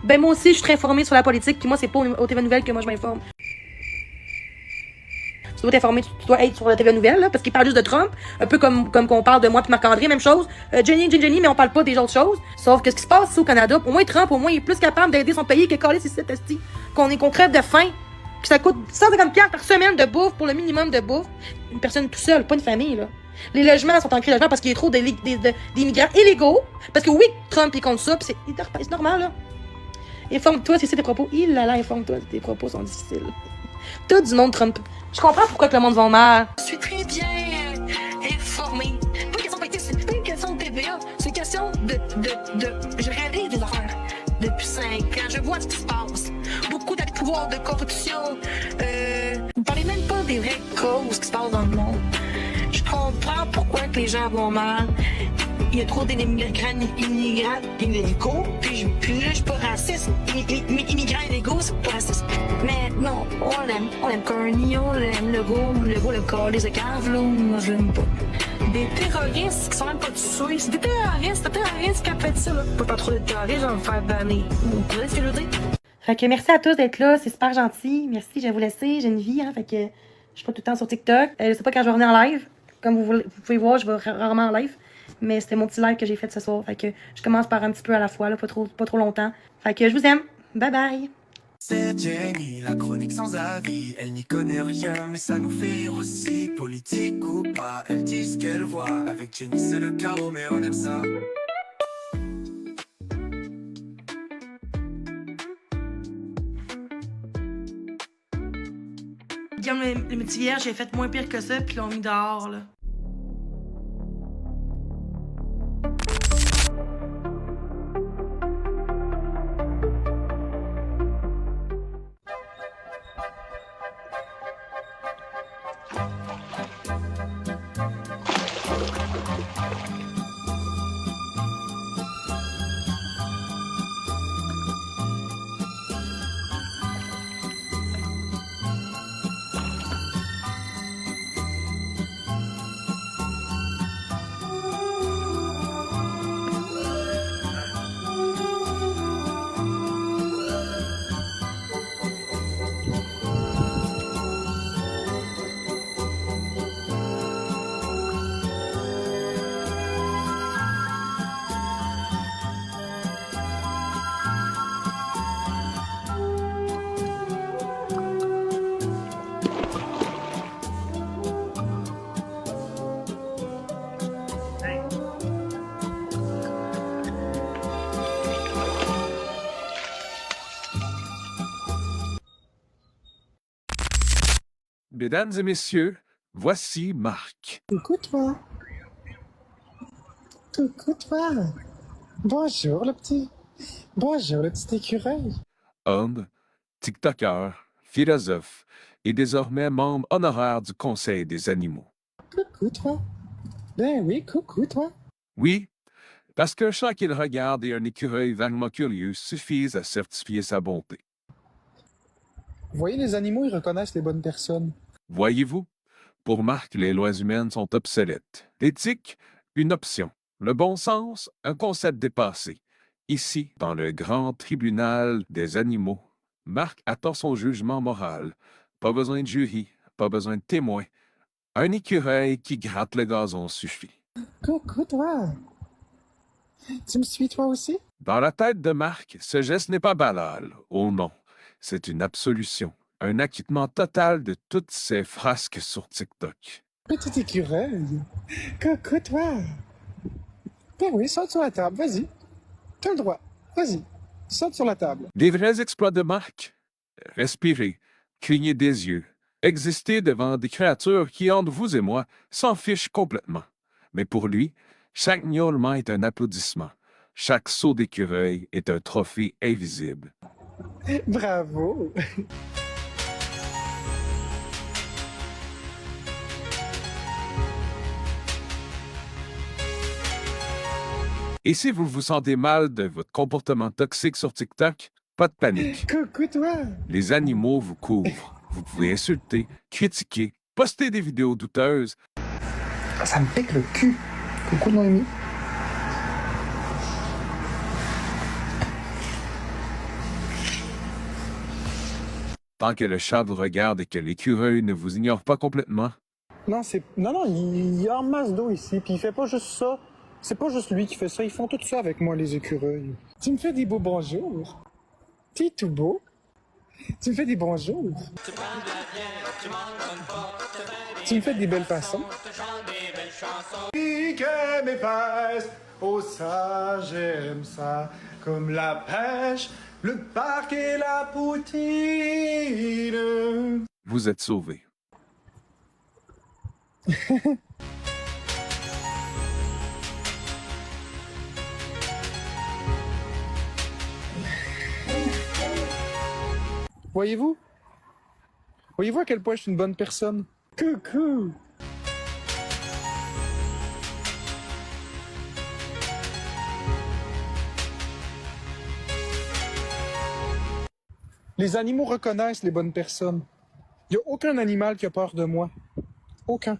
Ben, moi aussi, je suis très informée sur la politique, puis moi, c'est pas au TV Nouvelles que moi, je m'informe. Tu dois t'informer, tu dois être sur la TV Nouvelles, là, parce qu'il parle juste de Trump, un peu comme qu'on parle de moi puis Marc-André, même chose. Jenny, mais on parle pas des autres choses. Sauf que ce qui se passe ici au Canada, au moins Trump, au moins, il est plus capable d'aider son pays que coller ici, esti. Qu'on crève de faim, que ça coûte 150$ par semaine de bouffe pour le minimum de bouffe. Une personne tout seule, pas une famille, là. Les logements sont en crise de logement parce qu'il y a trop d'immigrants illégaux. Parce que oui, Trump, il compte ça, pis c'est normal, là. Informe-toi si c'est tes propos. Informe-toi si tes propos sont difficiles. T'as du monde Trump. Je comprends pourquoi que le monde va mal. Je suis très bien informée. Pas une question de TVA, c'est une question de je réalise des affaires depuis 5 ans. Je vois ce qui se passe. Beaucoup d'abus de pouvoir, de corruption. Vous parlez même pas des vraies causes qui se passent dans le monde. Je comprends pourquoi que les gens vont mal. Il y a trop d'immigrants illégaux. Puis là, je suis pas raciste. Immigrants illégaux, c'est pas raciste. Mais non, on l'aime Kearney, on l'aime Legault, le corps des écaves, là, moi je l'aime pas. Des terroristes qui sont même pas tués. C'est des terroristes qui ont fait ça, là. Pas trop de terroristes, j'en vais me faire banner. Vous voyez ce que je veux dire? Fait que merci à tous d'être là, c'est super gentil. Merci, je vais vous laisser, j'ai une vie, hein, fait que je suis pas tout le temps sur TikTok. Je sais pas quand je vais revenir en live. Comme vous pouvez voir, je vais rarement en live. Mais c'était mon petit live que j'ai fait ce soir. Fait que je commence par un petit peu à la fois, là, pas trop longtemps. Fait que je vous aime. Bye bye. C'est Jenny, la chronique sans avis. Elle n'y connaît rien, mais ça nous fait rire aussi. Politique ou pas, elle dit ce qu'elle voit. Avec Jenny, c'est le chaos, mais on aime ça. Guillaume, le petit vierge, j'ai fait moins pire que ça, puis l'ont mis dehors, là. Mesdames et messieurs, voici Marc. Coucou toi. Coucou toi. Bonjour le petit. Bonjour le petit écureuil. Homme, TikToker, philosophe et désormais membre honoraire du Conseil des animaux. Coucou toi. Ben oui, coucou toi. Oui, parce qu'un chat qu'il regarde et un écureuil vaguement curieux suffisent à certifier sa bonté. Vous voyez, les animaux, ils reconnaissent les bonnes personnes. Voyez-vous, pour Marc, les lois humaines sont obsolètes. L'éthique, une option. Le bon sens, un concept dépassé. Ici, dans le grand tribunal des animaux, Marc attend son jugement moral. Pas besoin de jury, pas besoin de témoin. Un écureuil qui gratte le gazon suffit. Coucou toi. Tu me suis toi aussi? Dans la tête de Marc, ce geste n'est pas banal. Oh non, c'est une absolution. Un acquittement total de toutes ces frasques sur TikTok. Petit écureuil. Coucou toi. Ben oui, saute sur la table, vas-y. T'as le droit, vas-y. Saute sur la table. Les vrais exploits de Marc. Respirer, cligner des yeux, exister devant des créatures qui, entre vous et moi, s'en fichent complètement. Mais pour lui, chaque miaulement est un applaudissement. Chaque saut d'écureuil est un trophée invisible. Bravo. Et si vous vous sentez mal de votre comportement toxique sur TikTok, pas de panique. Coucou toi. Les animaux vous couvrent. Vous pouvez insulter, critiquer, poster des vidéos douteuses. Ça me pique le cul. Coucou Noémie. Tant que le chat vous regarde et que l'écureuil ne vous ignore pas complètement. Non, il y a en masse d'eau ici, puis il fait pas juste ça. C'est pas juste lui qui fait ça, ils font tout ça avec moi, les écureuils. Tu me fais des beaux bonjours. T'es tout beau. Tu me fais des bonjours. Tu me fais des belles façons. Pique mes fesses, oh ça, j'aime ça. Comme la pêche, le parc et la poutine. Vous êtes sauvé. Voyez-vous? Voyez-vous à quel point je suis une bonne personne? Coucou! Les animaux reconnaissent les bonnes personnes. Il n'y a aucun animal qui a peur de moi. Aucun.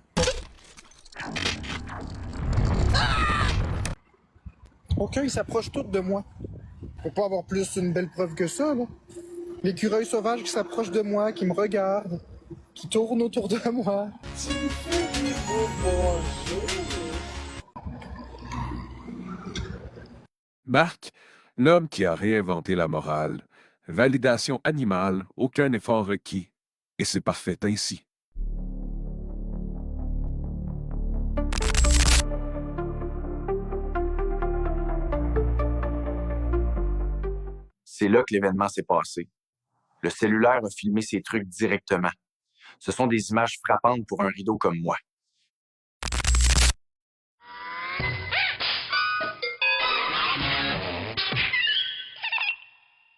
Aucun, ils s'approchent tous de moi. Faut pas avoir plus une belle preuve que ça, là. L'écureuil sauvage qui s'approche de moi, qui me regarde, qui tourne autour de moi. Tu me fais des beaux bonjours. Marc, l'homme qui a réinventé la morale. Validation animale, aucun effort requis. Et c'est parfait ainsi. C'est là que l'événement s'est passé. Le cellulaire a filmé ces trucs directement. Ce sont des images frappantes pour un rideau comme moi.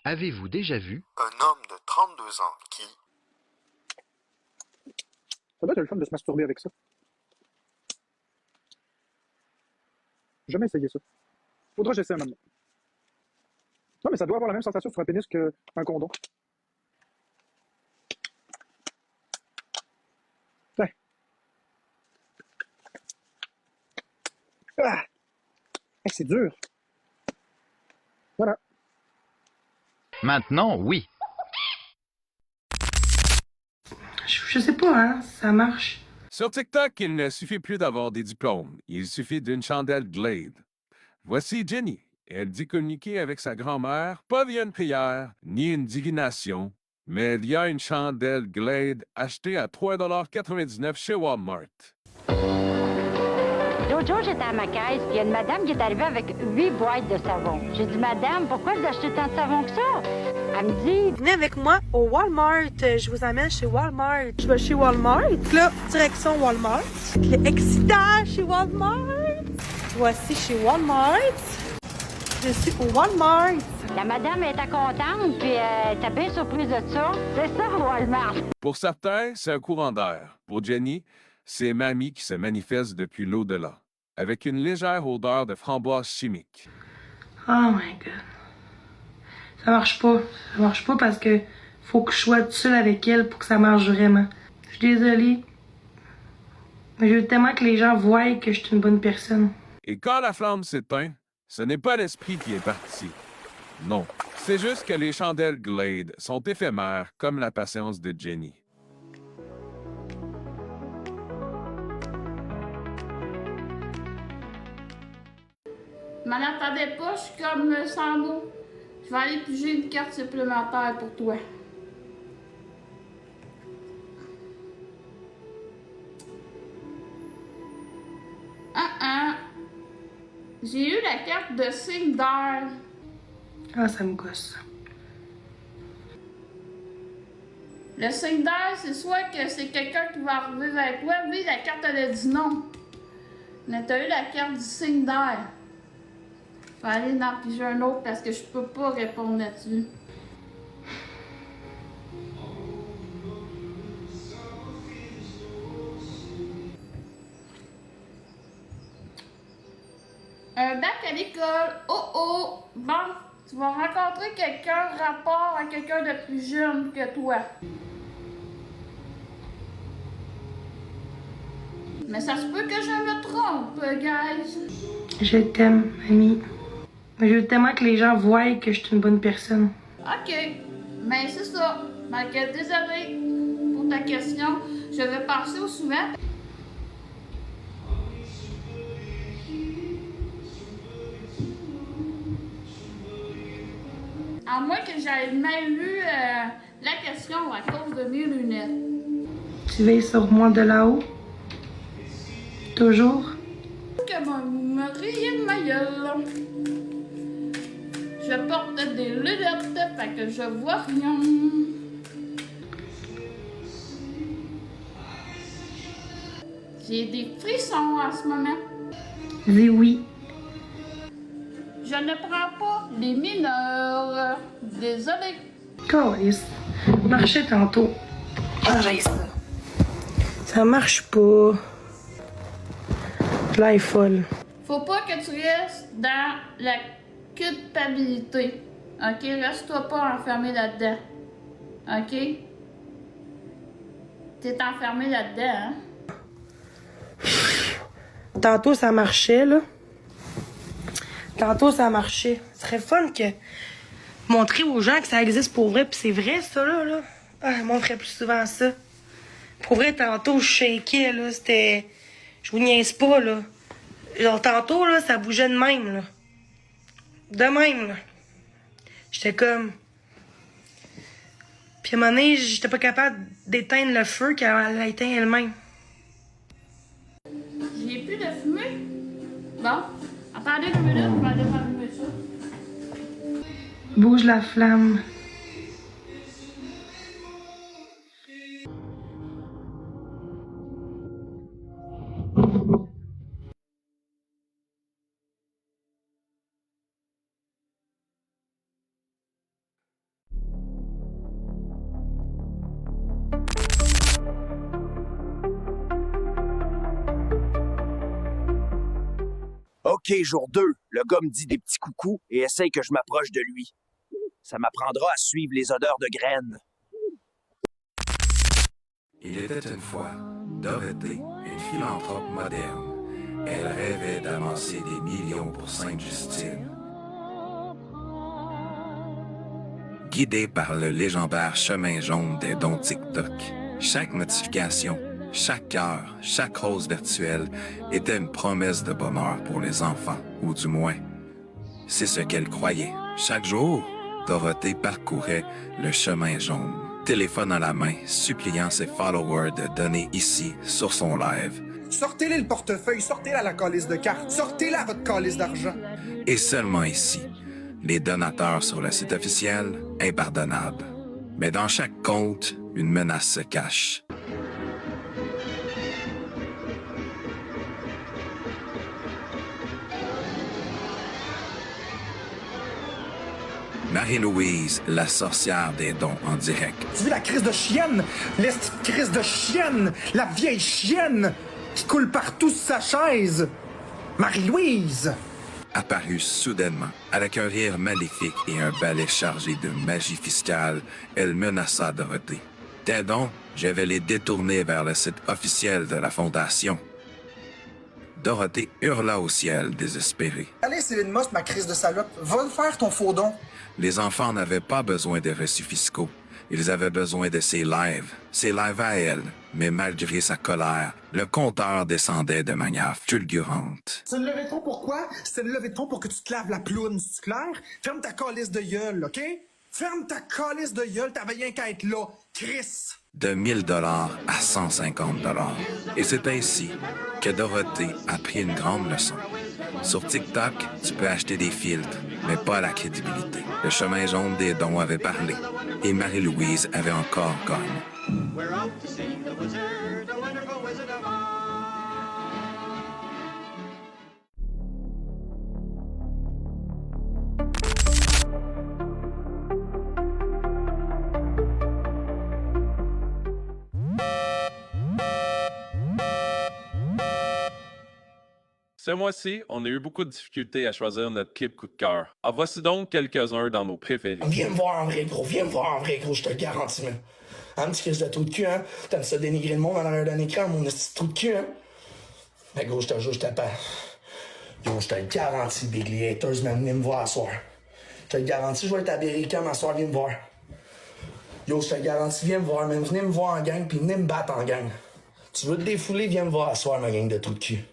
Avez-vous déjà vu un homme de 32 ans qui... Ça doit être le fun de se masturber avec ça. J'ai jamais essayé ça. Faudra que j'essaie maintenant. Non, mais ça doit avoir la même sensation sur un pénis qu'un condom. Tiens. Ah! Hey, c'est dur. Voilà. Maintenant, oui. Je sais pas, hein, ça marche. Sur TikTok, il ne suffit plus d'avoir des diplômes. Il suffit d'une chandelle Glade. Voici Jenny. Elle dit communiquer avec sa grand-mère, pas via une prière, ni une divination, mais via une chandelle Glade achetée à 3,99 $ chez Walmart. Yo, L'autre jour, j'étais à ma caisse, puis il y a une madame qui est arrivée avec 8 boîtes de savon. J'ai dit, madame, pourquoi vous achetez tant de savon que ça? Elle me dit, venez avec moi au Walmart. Je vous amène chez Walmart. Je vais chez Walmart. Là, direction Walmart. C'est excitant chez Walmart. Voici chez Walmart. Je suis au Walmart. La madame était contente, puis elle était bien surprise de ça. C'est ça, Walmart. Pour certains, c'est un courant d'air. Pour Jenny, c'est mamie qui se manifeste depuis l'au-delà, avec une légère odeur de framboise chimique. Oh my God. Ça marche pas. Ça marche pas parce que faut que je sois toute seule avec elle pour que ça marche vraiment. Je suis désolée. Mais je veux tellement que les gens voient que je suis une bonne personne. Et quand la flamme s'éteint, ce n'est pas l'esprit qui est parti. Non, c'est juste que les chandelles Glade sont éphémères comme la patience de Jenny. Je m'en attendais pas, je suis comme sans mots. Je vais aller piger une carte supplémentaire pour toi. J'ai eu la carte de signe d'air. Ah, ça me gosse. Le signe d'air, c'est soit que c'est quelqu'un qui va arriver vers toi. Oui, la carte, elle a dit non. Mais t'as eu la carte du signe d'air. Je vais aller en piger un autre parce que je peux pas répondre là-dessus. Un bac à l'école. Oh oh! Bon, tu vas rencontrer quelqu'un rapport à quelqu'un de plus jeune que toi. Mais ça se peut que je me trompe, guys. Je t'aime, mamie. Mais je veux tellement que les gens voient que je suis une bonne personne. OK. Mais c'est ça. Malgré désolé pour ta question, je vais passer au suivant. À moins que j'aille mal lu la question à cause de mes lunettes. Tu veilles sur moi de là-haut? Toujours? Que me riez de ma gueule. Je porte des lunettes, fait que je vois rien. J'ai des frissons en ce moment. Dis oui. Je ne prends pas les mineurs. Désolé. Calice. Marchait tantôt. Ah, j'ai ça. Ça marche pas. Là, elle est folle. Faut pas que tu restes dans la culpabilité. OK? Reste-toi pas enfermé là-dedans. OK? T'es enfermé là-dedans, hein? Tantôt, ça marchait, là. Tantôt, ça marchait. Ce serait fun que montrer aux gens que ça existe pour vrai, puis c'est vrai, ça, là. Ah, moi, on ferait plus souvent ça. Pour vrai, tantôt, je shakeais, là. C'était... Je vous niaise pas, là. Genre, tantôt, là, ça bougeait de même, là. De même, là. J'étais comme... Puis à un moment donné, j'étais pas capable d'éteindre le feu qu'elle a éteint elle-même. J'ai plus de fumée. Bon, attendez 2 minutes, je vais aller allumer ça. Bouge la flamme. OK, jour 2, le gars me dit des petits coucous et essaye que je m'approche de lui. Ça m'apprendra à suivre les odeurs de graines. Il était une fois Dorothée, une philanthrope moderne. Elle rêvait d'amasser des millions pour Sainte-Justine. Guidée par le légendaire chemin jaune des dons TikTok, chaque notification, chaque cœur, chaque rose virtuelle était une promesse de bonheur pour les enfants, ou du moins, c'est ce qu'elle croyait. Chaque jour, Dorothée parcourait le chemin jaune, téléphone à la main, suppliant ses followers de donner ici, sur son live. Sortez-les le portefeuille, sortez-la la calice de cartes, sortez-la votre calice d'argent. Et seulement ici, les donateurs sur le site officiel, impardonnables. Mais dans chaque compte, une menace se cache. Marie-Louise, la sorcière des dons en direct. Tu veux la crise de chienne? L'est crise de chienne! La vieille chienne qui coule partout sur sa chaise! Marie-Louise! Apparue soudainement, avec un rire maléfique et un balai chargé de magie fiscale, elle menaça Dorothée. Tes dons, je vais les détourner vers le site officiel de la Fondation. Dorothée hurla au ciel, désespérée. Allez, Céline Moss, ma crise de salope, va le faire ton faux don. Les enfants n'avaient pas besoin de reçus fiscaux. Ils avaient besoin de ses lives à elle. Mais malgré sa colère, le compteur descendait de manière fulgurante. C'est une levée de fonds pourquoi? C'est une levée de fonds pour que tu te laves la ploune, c'est clair? Ferme ta calice de gueule, OK? Ferme ta calice de gueule, t'avais rien qu'à être là, Chris! De 1000 $ à 150 $. Et c'est ainsi que Dorothée a pris une grande leçon. Sur TikTok, tu peux acheter des filtres, mais pas la crédibilité. Le chemin jaune des dons avait parlé, et Marie-Louise avait encore gagné. We're off to see the wizard, the wonderful Wizard of Oz. Ce mois-ci, on a eu beaucoup de difficultés à choisir notre clip coup de cœur. En voici donc quelques-uns dans nos préférés. Viens me voir en vrai, gros. Viens me voir en vrai, gros. Je te le garantis, man. Un petit crise de trou de cul, hein. T'aimes ça dénigrer le monde à l'arrière d'un écran, mon petit trou de cul, hein. Mais gros, je te jure, je t'appelle. Yo, je te le garantis, Big Lee Haters, man. Venez me voir à soir. Je te le garantis, je vais être à Berry-UQAM à soir. Viens me voir. Yo, je te le garantis, viens me voir, man. Venez me voir en gang, puis venez me battre en gang. Tu veux te défouler, viens me voir à soir, ma gang de trou de cul.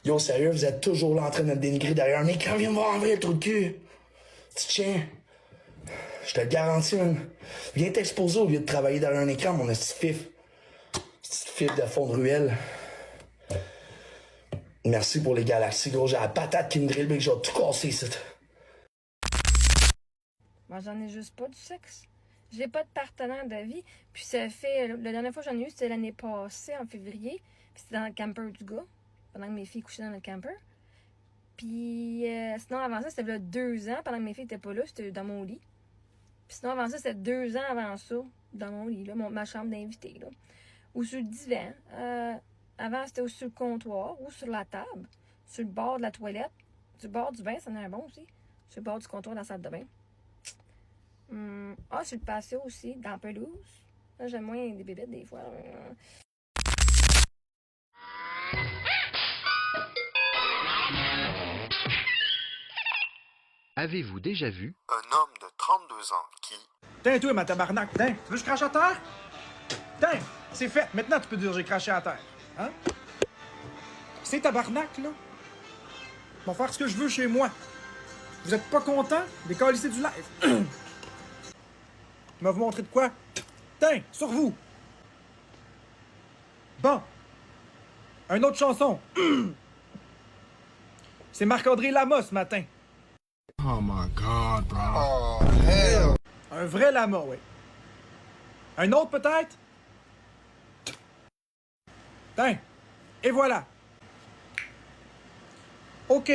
Yo, sérieux, vous êtes toujours là en train de me dénigrer derrière un écran. Viens me voir en vrai, trou de cul. Petit chien. Je te le garantis, man. Viens t'exposer au lieu de travailler derrière un écran, mon petit fif. Petit fif de fond de ruelle. Merci pour les galaxies, gros. J'ai la patate qui me drille, mais que je vais tout casser, ici. Moi, j'en ai juste pas du sexe. J'ai pas de partenaire de vie. Puis ça fait... La dernière fois que j'en ai eu, c'était l'année passée, en février. Puis c'était dans le camper du gars. Pendant que mes filles couchaient dans le camper. Puis sinon, avant ça, c'était là 2 ans. Pendant que mes filles étaient pas là, c'était dans mon lit. Puis sinon, avant ça, c'était 2 ans avant ça, dans mon lit, là, ma chambre d'invité, là. Ou sur le divan. Avant, c'était sur le comptoir ou sur la table. Sur le bord de la toilette. Du bord du bain, ça en est un bon aussi. Sur le bord du comptoir de la salle de bain. Sur le patio aussi, dans la pelouse. Là, j'aime moins des bébêtes des fois. Avez-vous déjà vu Un homme de 32 ans qui... Tiens, toi, ma tabarnak, tiens, tu veux que je crache à terre? Tiens, c'est fait, maintenant tu peux dire j'ai craché à terre. Hein? C'est tabarnak, là. Je vais faire ce que je veux chez moi. Vous êtes pas content? Décalissez du live. Je vais vous montrer de quoi? Tiens, sur vous. Bon. Une autre chanson. C'est Marc-André Lama ce matin. Oh my God, bro. Oh, hell. Un vrai lama, oui. Un autre peut-être? Tiens. Et voilà. OK.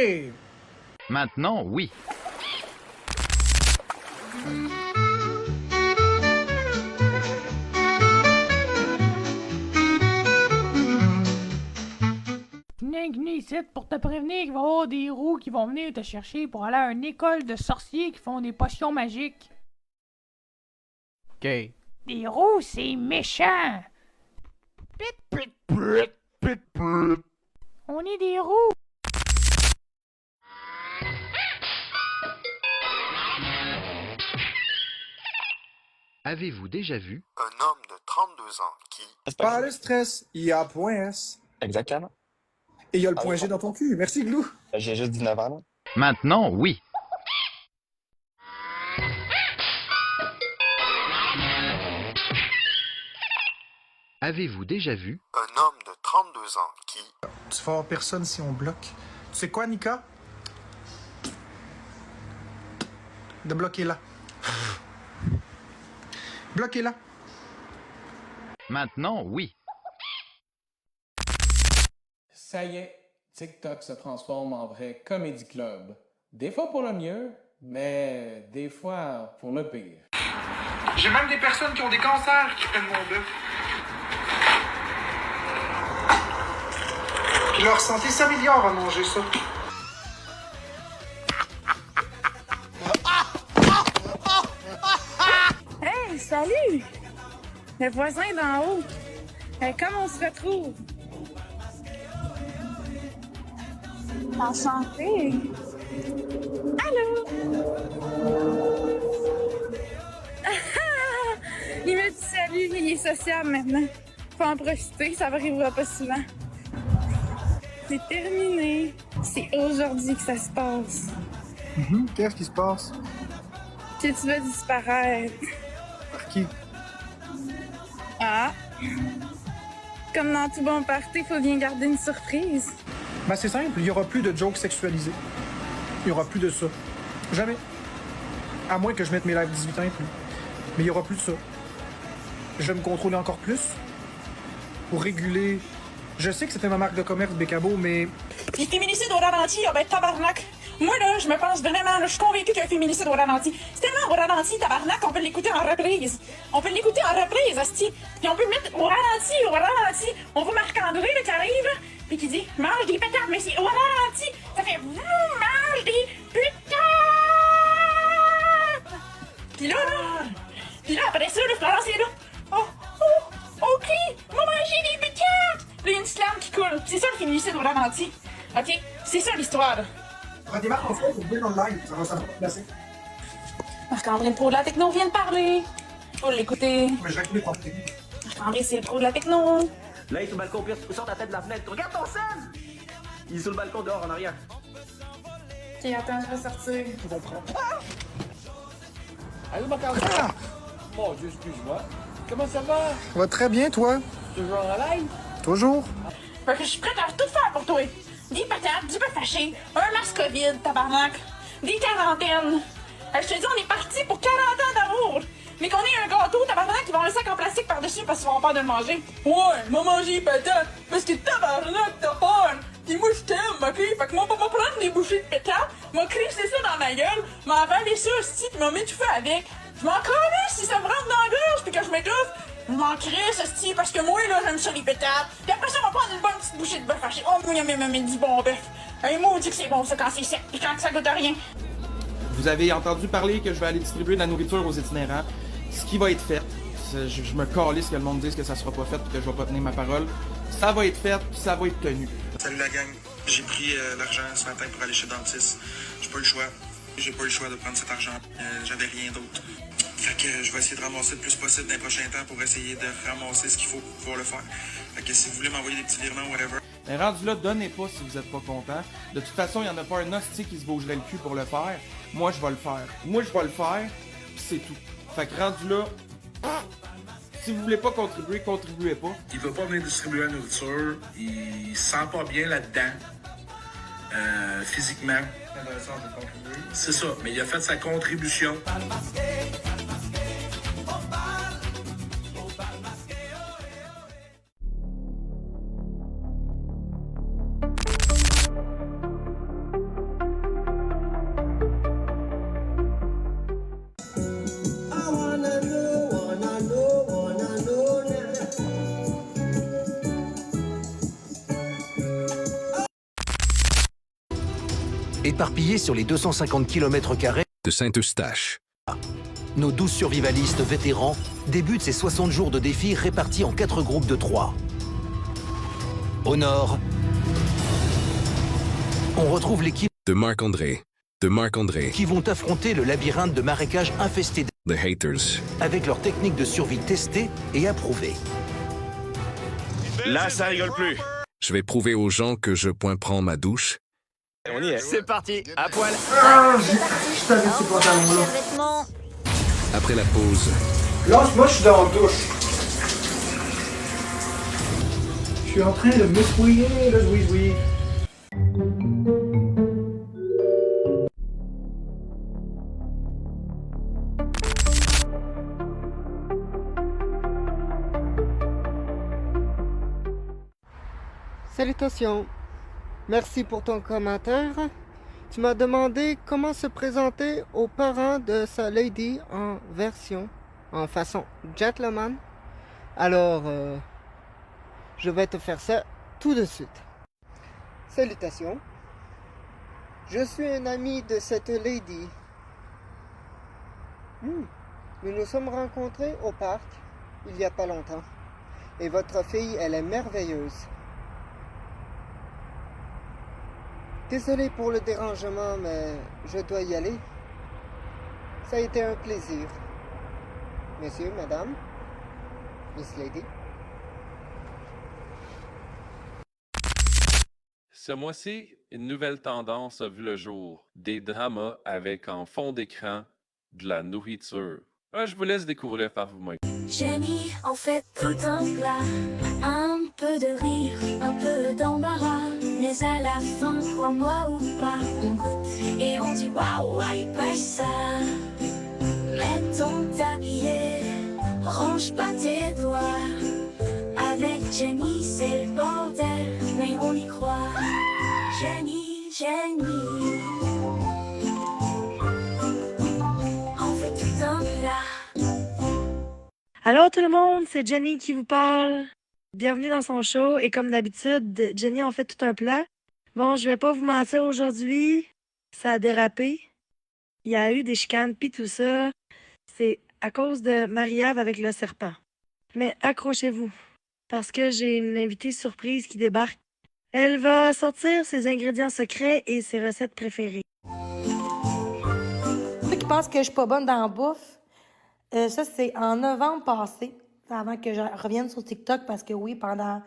Maintenant, oui. Venu ici pour te prévenir qu'il va y avoir des roux qui vont venir te chercher pour aller à une école de sorciers qui font des potions magiques. OK. Des roux, c'est méchant. On est des roux. Avez-vous déjà vu Un homme de 32 ans qui... Pas de stress, il y a point S. Exactement. Et il y a le point G dans ton cul. Merci, Glou. J'ai juste 19 ans, là. Maintenant, oui. Avez-vous déjà vu Un homme de 32 ans qui? Tu vas avoir personne si on bloque. Tu sais quoi, Nika? De bloquer là. Bloquez-la. Maintenant, oui. Ça y est, TikTok se transforme en vrai comédie club. Des fois pour le mieux, mais des fois pour le pire. J'ai même des personnes qui ont des cancers qui prennent mon bœuf. Puis leur santé s'améliore à manger ça. Hey, salut! Le voisin d'en haut. Comment on se retrouve? Enchantée! Allô? Il me dit salut, il est sociable maintenant. Faut en profiter, ça arrivera pas souvent. C'est terminé. C'est aujourd'hui que ça se passe. Qu'est-ce qui se passe? Que tu vas disparaître. Par qui? Ah! Comme dans tout bon party, faut bien garder une surprise. Ben c'est simple, il y aura plus de jokes sexualisés. Il y aura plus de ça. Jamais. À moins que je mette mes lives 18 ans et plus. Mais il y aura plus de ça. Je vais me contrôler encore plus pour réguler. Je sais que c'était ma marque de commerce, Bécabo, mais... Les féminicides au ralenti, oh ben tabarnak! Moi là, je me pense vraiment, là, je suis convaincue qu'il y a un féminicide au ralenti. C'est tellement au ralenti, tabarnak, on peut l'écouter en reprise. On peut l'écouter en reprise, hostie. Puis on peut mettre au ralenti. On voit Marc-André là, qui arrive, là, puis qui dit « Mange des patates », mais c'est au ralenti. Ça fait « Mange des patates ». Puis là, après ça, là, Florence est là. OK, on va manger des patates. Là, il y a une slam qui coule. C'est ça le féminicide au ralenti. OK? C'est ça l'histoire, là. Redémarre ton frère pour bien dans le live, ça va pas placer. Marc-André, le pro de la techno, vient de parler. Faut l'écouter. Mais je vais écouter pour l'écouter. Marc-André, c'est le pro de la techno. Là, il est sur le balcon, Pierre, sors ta tête de la fenêtre. Regarde ton scène! Il est sur le balcon dehors en arrière. Ok, attends, je vais sortir. Ils vont prendre. Allô, Marc-André? Mon Dieu, excuse-moi. Comment ça va? Ça va très bien, toi? Toujours en live? Toujours. Fait que je suis prête à tout faire pour toi. Des patates, du bœuf haché, un masque COVID, tabarnak, des quarantaines. Je te dis, on est parti pour 40 ans d'amour. Mais qu'on ait un gâteau, tabarnak, ils vont un sac en plastique par-dessus parce qu'ils vont peur de le manger. Ouais, m'a mangé les patates parce que tabarnak, t'as peur. Pis moi, je t'aime, ok? Fait que moi, pas prendre des bouchées de pétard, m'a crissé ça dans ma gueule, m'a avalé ça, hostie, pis m'a m'étouffé avec. Je m'en calisse si ça me rentre dans la gorge pis que je m'étouffe. Je m'en crisse, hostie, parce que moi, là, j'aime ça les pétards. Pis après ça, on va prendre une bonne petite bouchée de bœuf haché. Oh, mais du bon bœuf. Un mot dit que c'est bon, ça, quand c'est sec, pis quand ça goûte à rien. Vous avez entendu parler que je vais aller distribuer de la nourriture aux itinérants. Ce qui va être fait, je me calisse que le monde dise que ça sera pas fait et que je vais pas tenir ma parole. Ça va être fait, puis ça va être tenu. Salut la gang, j'ai pris l'argent ce matin pour aller chez le dentiste. J'ai pas eu le choix. J'ai pas eu le choix de prendre cet argent. J'avais rien d'autre. Fait que je vais essayer de ramasser le plus possible dans les prochains temps pour essayer de ramasser ce qu'il faut pour pouvoir le faire. Fait que si vous voulez m'envoyer des petits virements, whatever. Mais rendu là, donnez pas si vous êtes pas content. De toute façon, il y en a pas un hostie qui se bougerait le cul pour le faire. Moi, je vais le faire. Moi, je vais le faire, pis c'est tout. Fait que rendu là, si vous voulez pas contribuer, contribuez pas. Il veut pas venir distribuer la nourriture. Il se sent pas bien là-dedans. Physiquement. C'est ça, mais il a fait sa contribution. Éparpillés sur les 250 km² de Saint-Eustache. Nos 12 survivalistes vétérans débutent ces 60 jours de défis répartis en 4 groupes de 3. Au nord, on retrouve l'équipe de Marc-André. Qui vont affronter le labyrinthe de marécages infesté The Haters. avec leurs techniques de survie testées et approuvées. Là, ça rigole plus. Je vais prouver aux gens que je prends ma douche. On y est. C'est parti, à poil. Je t'avais ces pantalons-là. Après la pause, Là, moi, je suis dans la douche. suis en train de me fouiller le oui. Salutations. Merci pour ton commentaire. Tu m'as demandé comment se présenter aux parents de sa lady en façon gentleman. Alors, je vais te faire ça tout de suite. Salutations. Je suis un ami de cette lady. Nous nous sommes rencontrés au parc il n'y a pas longtemps. Et votre fille, elle est merveilleuse. Désolé pour le dérangement, mais je dois y aller. Ça a été un plaisir. Monsieur, madame, Miss Lady. Ce mois-ci, une nouvelle tendance a vu le jour. Des dramas avec en fond d'écran de la nourriture. Je vous laisse découvrir par vous-même. Jenny en fait tout un plat, un peu de rire, un peu d'embarras, mais à la fin, crois-moi ou pas, on goûte et on dit waouh, pas ça. Mets ton tablier, range pas tes doigts. Avec Jenny, c'est le bordel, mais on y croit. Jenny, on fait tout un plat. Allô tout le monde, c'est Jenny qui vous parle. Bienvenue dans son show et comme d'habitude, Jenny en fait tout un plat. Bon, je vais pas vous mentir aujourd'hui, ça a dérapé. Il y a eu des chicanes pis tout ça. C'est à cause de Marie-Ève avec le serpent. Mais accrochez-vous, parce que j'ai une invitée surprise qui débarque. Elle va sortir ses ingrédients secrets et ses recettes préférées. Ceux qui pensent que je suis pas bonne dans la bouffe, ça, c'est en novembre passé, avant que je revienne sur TikTok, parce que oui, pendant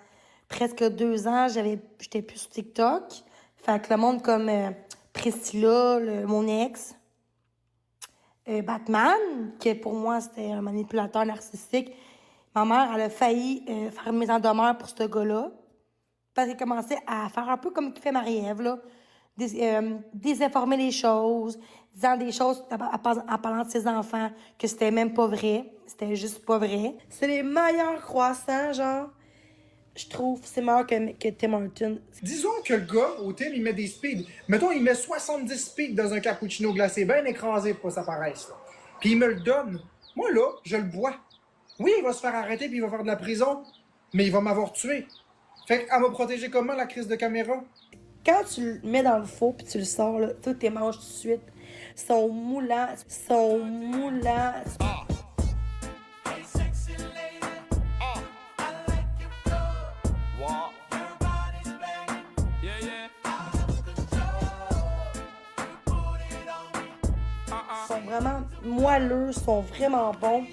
presque 2 ans, j'étais plus sur TikTok. Fait que le monde comme Priscilla, mon ex, Batman, qui pour moi, c'était un manipulateur narcissique. Ma mère, elle a failli faire mise en demeure pour ce gars-là, parce qu'elle commençait à faire un peu comme fait Marie-Ève, là. Désinformer les choses, disant des choses en parlant de ses enfants que c'était même pas vrai. C'était juste pas vrai. C'est les meilleurs croissants, genre. Je trouve c'est meilleur que Tim Hortons. Disons que le gars, au Tim, il met des speeds. Mettons, il met 70 speeds dans un cappuccino glacé, bien écrasé pour que ça paraisse. Là. Puis il me le donne. Moi, là, je le bois. Oui, il va se faire arrêter puis il va faire de la prison, mais il va m'avoir tué. Fait qu'elle m'a protégé comment, la crise de caméra? Quand tu le mets dans le four puis tu le sors, là, tous tes manches tout de suite sont moulants. Ils sont vraiment moelleux, sont vraiment bons.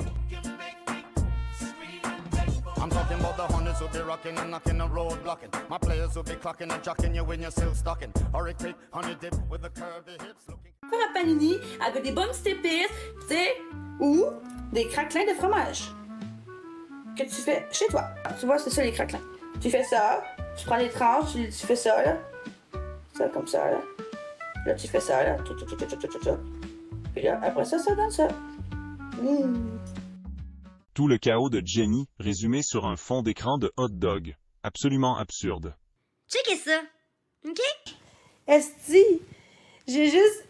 I'm talking about the hundreds who be rocking and knocking the road blocking. My players who be clocking and jocking you when you're still stocking. Hurricane, honey dip with the curvy hips looking. Faire un panini avec des bonnes petites épices, tu sais, ou des craquelins de fromage que tu fais chez toi. Tu vois, c'est ça les craquelins. Tu fais ça, tu prends les tranches, tu fais ça là, ça comme ça là. Là tu fais ça là, tout. Puis là après ça, ça donne ça. Tout le chaos de Jenny, résumé sur un fond d'écran de hot dog. Absolument absurde. Checkez ça, ok? Esti, j'ai juste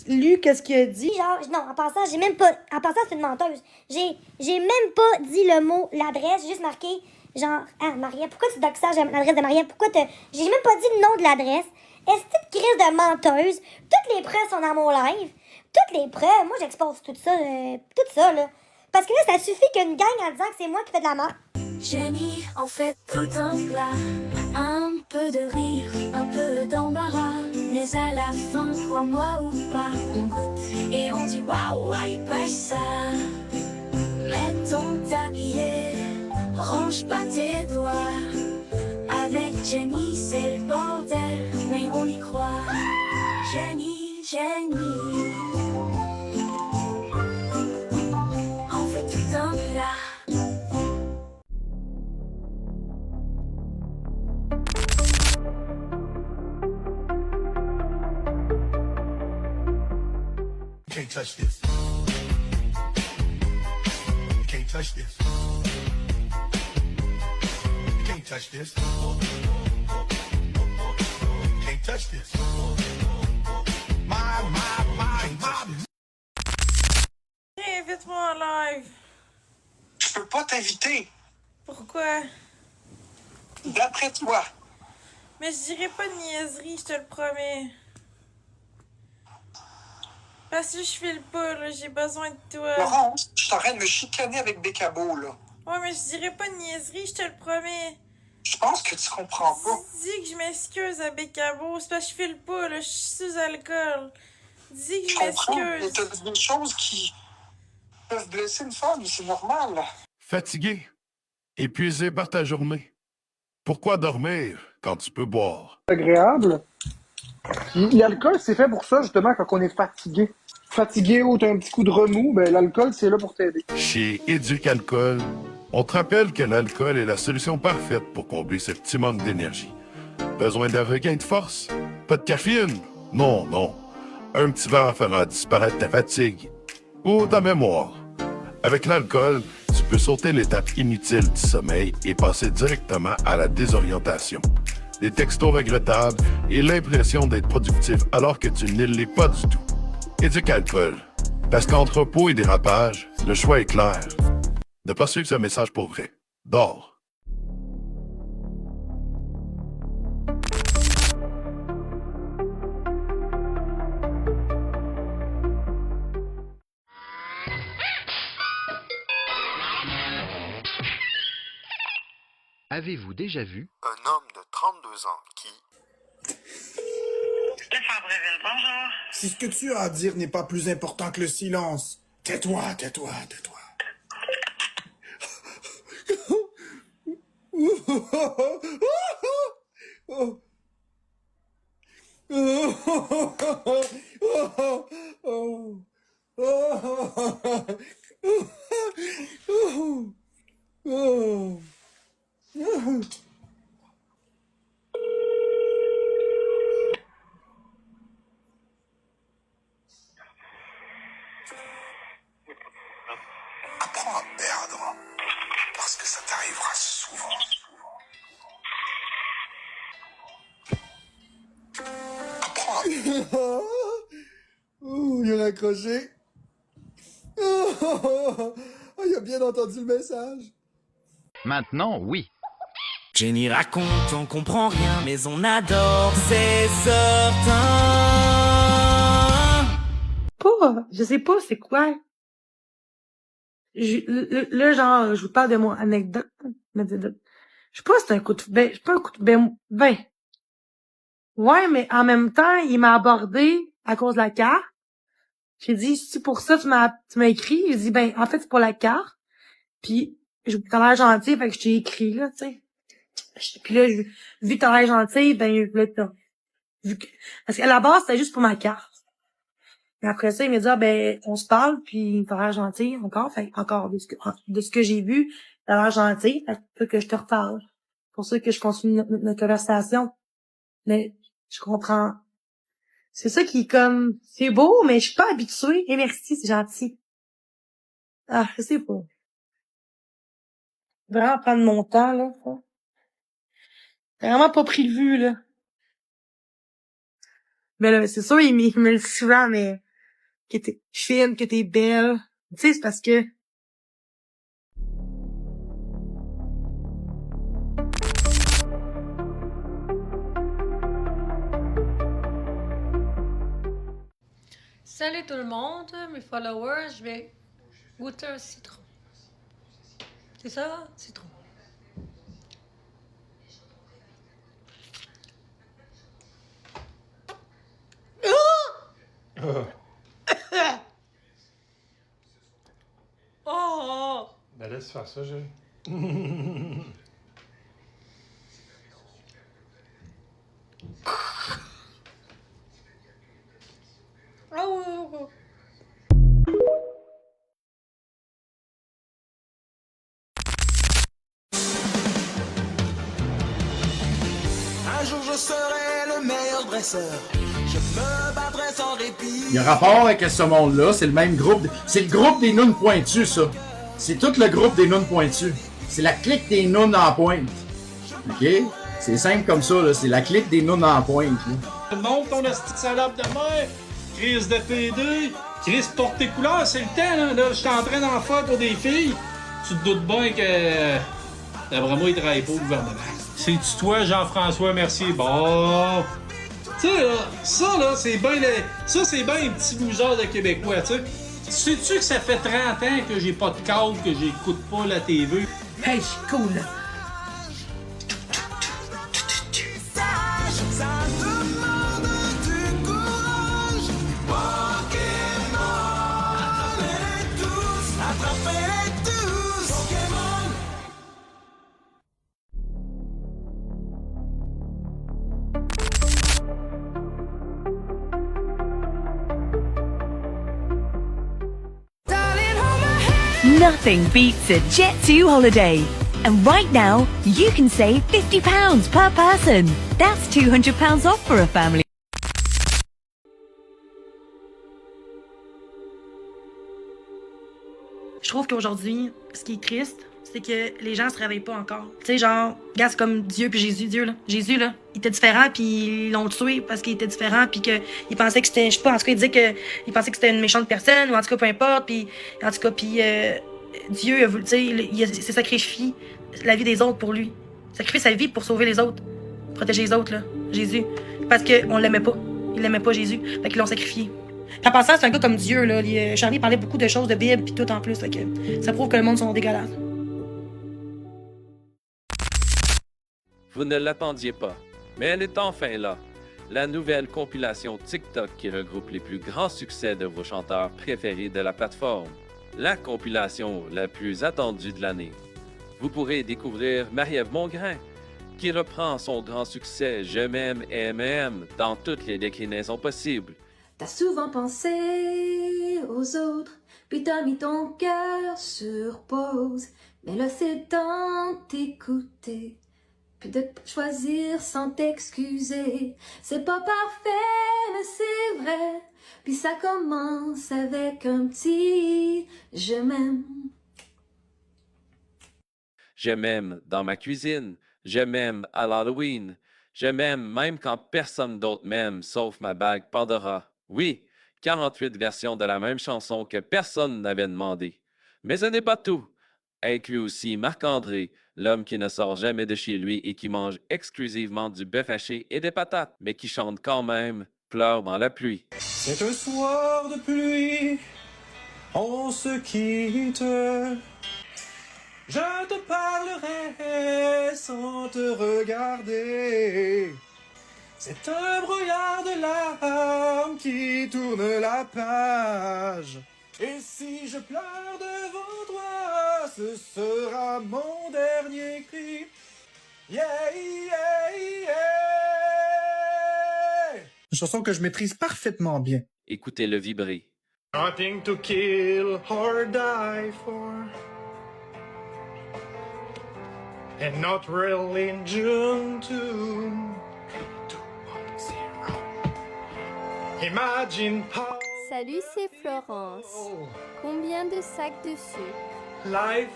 lu qu'est-ce qu'il a dit. Genre, non, en passant, j'ai même pas... En passant, c'est une menteuse. J'ai même pas dit le mot, l'adresse, j'ai juste marqué, genre, ah, Marie-Ève, pourquoi tu doxes l'adresse de Marie-Ève? Pourquoi j'ai même pas dit le nom de l'adresse. Esti de crise de menteuse. Toutes les preuves sont dans mon live. Toutes les preuves. Moi, j'expose tout ça, là. Parce que là, ça suffit qu'une gang en disant que c'est moi qui fais de la mort. Jenny en fait tout un plat, un peu de rire, un peu d'embarras, mais à la fin, crois-moi ou pas, on goûte et on dit waouh, pas ça. Mets ton tablier, range pas tes doigts. Avec Jenny, c'est le bordel, mais on y croit. Jenny. can't touch this. You can't touch this. You can't touch this. You can't touch this. My. Invite-moi en live. Je peux pas t'inviter. Pourquoi? D'après toi. Mais je dirais pas de niaiserie, je te le promets. Parce que je file pas, là, j'ai besoin de toi. Laurence, je suis en train de me chicaner avec Bécabo, là. Ouais, mais je dirais pas de niaiserie, je te le promets. Je pense que tu comprends pas. Dis que je m'excuse à Bécabo, c'est parce que je file pas, là, je suis sous alcool. Dis que je comprends, mais m'excuse. t'as des choses qui peuvent blesser une femme, c'est normal. Fatigué, épuisé par ta journée. Pourquoi dormir quand tu peux boire? Agréable. L'alcool, c'est fait pour ça, justement, quand on est fatigué. Fatigué ou t'as un petit coup de remous, ben l'alcool, c'est là pour t'aider. Chez Éduc-Alcool, on te rappelle que l'alcool est la solution parfaite pour combler ce petit manque d'énergie. Besoin d'un regain de force? Pas de caféine? Non, non. Un petit verre fera disparaître ta fatigue ou ta mémoire. Avec l'alcool, tu peux sauter l'étape inutile du sommeil et passer directement à la désorientation. Des textos regrettables et l'impression d'être productif alors que tu ne l'es pas du tout. Éduc-Alcool. Parce qu'entre repos et dérapage, le choix est clair. Ne pas suivre ce message pour vrai. Dors. Avez-vous déjà vu un homme de 32 ans qui... Bonjour. Si ce que tu as à dire n'est pas plus important que le silence, tais-toi, tais-toi, tais-toi. Apprends à perdre, parce que ça t'arrivera souvent. Apprends à perdre. Oh, il a accroché. Oh, il a bien entendu le message. Maintenant, oui. Jenny raconte, on comprend rien, mais on adore, c'est certain. Pas, je sais pas c'est quoi. Là, genre, je vous parle de mon anecdote. Je sais pas si c'est un coup de... Ben, c'est pas un coup de... Ben. Ouais, mais en même temps, il m'a abordé à cause de la carte. J'ai dit, si pour ça tu m'as écrit, j'ai dit, ben, en fait, c'est pour la carte. Puis, t'as l'air gentil, fait que je t'ai écrit, là, tu sais. Puis là, vu que t'as l'air gentil, ben, là, parce qu'à la base, c'était juste pour ma carte. Et après ça, il m'a dit, ah, ben, on se parle, puis t'as l'air gentil encore, fait encore, de ce que j'ai vu, t'as l'air gentil, fait que je te reparle. C'est pour ça que je continue notre conversation. Mais, je comprends. C'est ça qui est comme, c'est beau, mais je suis pas habituée. Et merci, c'est gentil. Ah, je sais pas. Vraiment prendre mon temps, là. J'ai vraiment pas pris le vue, là. Mais là, c'est sûr, il me le dit souvent, mais que t'es fine, que t'es belle. Tu sais, c'est parce que... Salut tout le monde, mes followers, je vais goûter un citron. C'est ça, citron. Oh! Ben laisse faire ça, j'ai. Oh! Un jour je serai le meilleur dresseur. Je me battrai sans répit. Il y a rapport avec ce monde-là, c'est le même groupe. C'est le groupe des nounes pointus, ça. C'est tout le groupe des nounes pointus. C'est la clique des nounes en pointe. OK? C'est simple comme ça, là. C'est la clique des nounes en pointe, là. Monte ton petite salope de mer. Crise de PD. Crise porte tes couleurs, c'est le temps, là. Là, je suis en train d'en faire pour des filles. Tu te doutes bien que... D'après moi, il travaille pas au gouvernement. C'est-tu toi, Jean-François Mercier? Bon... Tu sais, là, ça, là, c'est bien ça, c'est bien un petit loser de Québécois, tu sais. Sais-tu que ça fait 30 ans que j'ai pas de câble, que j'écoute pas la TV? Hey, c'est cool, là. Ça demande du courage. Pokémon, attrapez-les tous, attrapez-les tous. Pokémon. Nothing beats a Jet2 holiday. And right now, you can save £50 per person. That's £200 off for a family. Je trouve qu'aujourd'hui, ce qui est triste, c'est que les gens se réveillent pas encore. Tu sais, genre, regarde, c'est comme Dieu puis Jésus. Dieu, là. Jésus, là, il était différent, puis ils l'ont tué parce qu'il était différent, puis qu'il pensait que c'était, je sais pas, en tout cas, il disait qu'il pensait que c'était une méchante personne, ou en tout cas, peu importe, puis, en tout cas, puis Dieu a voulu, tu sais, il s'est sacrifié la vie des autres pour lui. Sacrifié sa vie pour sauver les autres, protéger les autres, là, Jésus. Parce qu'on l'aimait pas. Il l'aimait pas, Jésus. Fait qu'ils l'ont sacrifié. En passant, c'est un gars comme Dieu, là. Charlie parlait beaucoup de choses de Bible, puis tout en plus, fait que ça prouve que le monde sont dégueulasses. Vous ne l'attendiez pas, mais elle est enfin là. La nouvelle compilation TikTok qui regroupe les plus grands succès de vos chanteurs préférés de la plateforme. La compilation la plus attendue de l'année. Vous pourrez découvrir Marie-Ève Mongrain, qui reprend son grand succès Je m'aime et M&M dans toutes les déclinaisons possibles. T'as souvent pensé aux autres, puis t'as mis ton cœur sur pause. Mais là c'est temps d'écouter, puis de choisir sans t'excuser. C'est pas parfait, mais c'est vrai. Puis ça commence avec un petit je m'aime. Je m'aime dans ma cuisine. Je m'aime à l'Halloween. Je m'aime même quand personne d'autre m'aime, sauf ma bague Pandora. Oui, 48 versions de la même chanson que personne n'avait demandé. Mais ce n'est pas tout. Inclut aussi Marc-André, l'homme qui ne sort jamais de chez lui et qui mange exclusivement du bœuf haché et des patates, mais qui chante quand même Pleure dans la pluie. C'est un soir de pluie, on se quitte. Je te parlerai sans te regarder. C'est un brouillard de larmes qui tourne la page. Et si je pleure devant toi, ce sera mon dernier cri. Yeah, yeah, yeah. Une chanson que je maîtrise parfaitement bien. Écoutez-le vibrer. Nothing to kill or die for. And not really in June too. 3, 2, 1, 0. Imagine how. Salut, c'est Florence. Combien de sacs de sucre? Life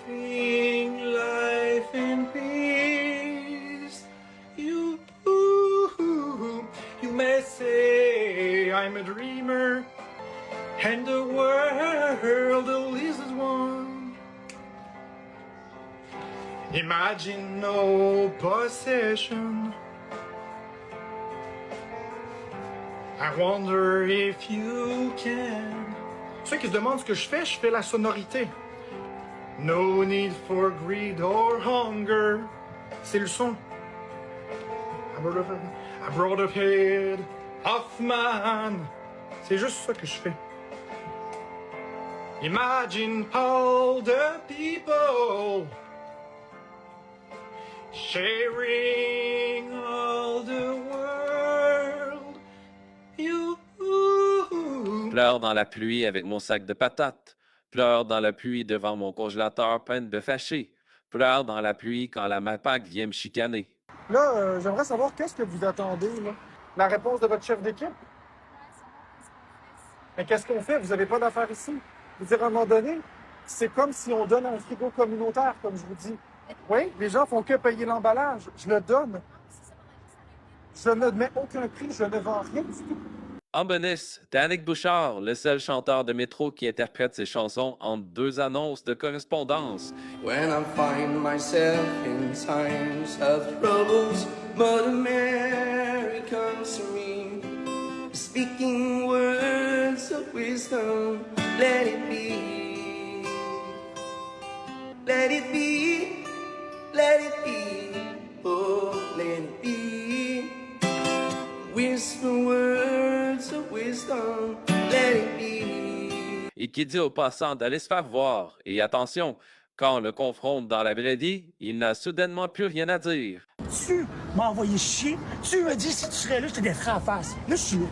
in peace. You may say I'm a dreamer, and the world is one. Imagine no possession. I wonder if you can. Ceux qui se demandent ce que je fais la sonorité. No need for greed or hunger. C'est le son. I brought a head of man. C'est juste ça que je fais. Imagine all the people sharing all the world. You. Pleure dans la pluie avec mon sac de patates. Pleure dans la pluie devant mon congélateur plein de bœuf haché. Pleure dans la pluie quand la MAPAC vient me chicaner. Là, j'aimerais savoir qu'est-ce que vous attendez, là? La réponse de votre chef d'équipe? Mais qu'est-ce qu'on fait? Vous n'avez pas d'affaires ici? Je veux dire, à un moment donné, c'est comme si on donne un frigo communautaire, comme je vous dis. Oui, les gens font que payer l'emballage. Je le donne. Je ne mets aucun prix, je ne vends rien du tout. En bonus, Danick Bouchard, le seul chanteur de métro qui interprète ses chansons en 2 annonces de correspondance. When I find myself in times of troubles, Mother Mary comes to me, speaking words of wisdom. Let it be, let it be, let it be, oh, let it be. Whisper words of wisdom, let it be. Et qui dit aux passants d'aller se faire voir. Et attention, quand on le confronte dans la vraie vie, il n'a soudainement plus rien à dire. Tu m'as envoyé chier. Tu m'as dit si tu serais là, je te déferais en face. Là, je suis là.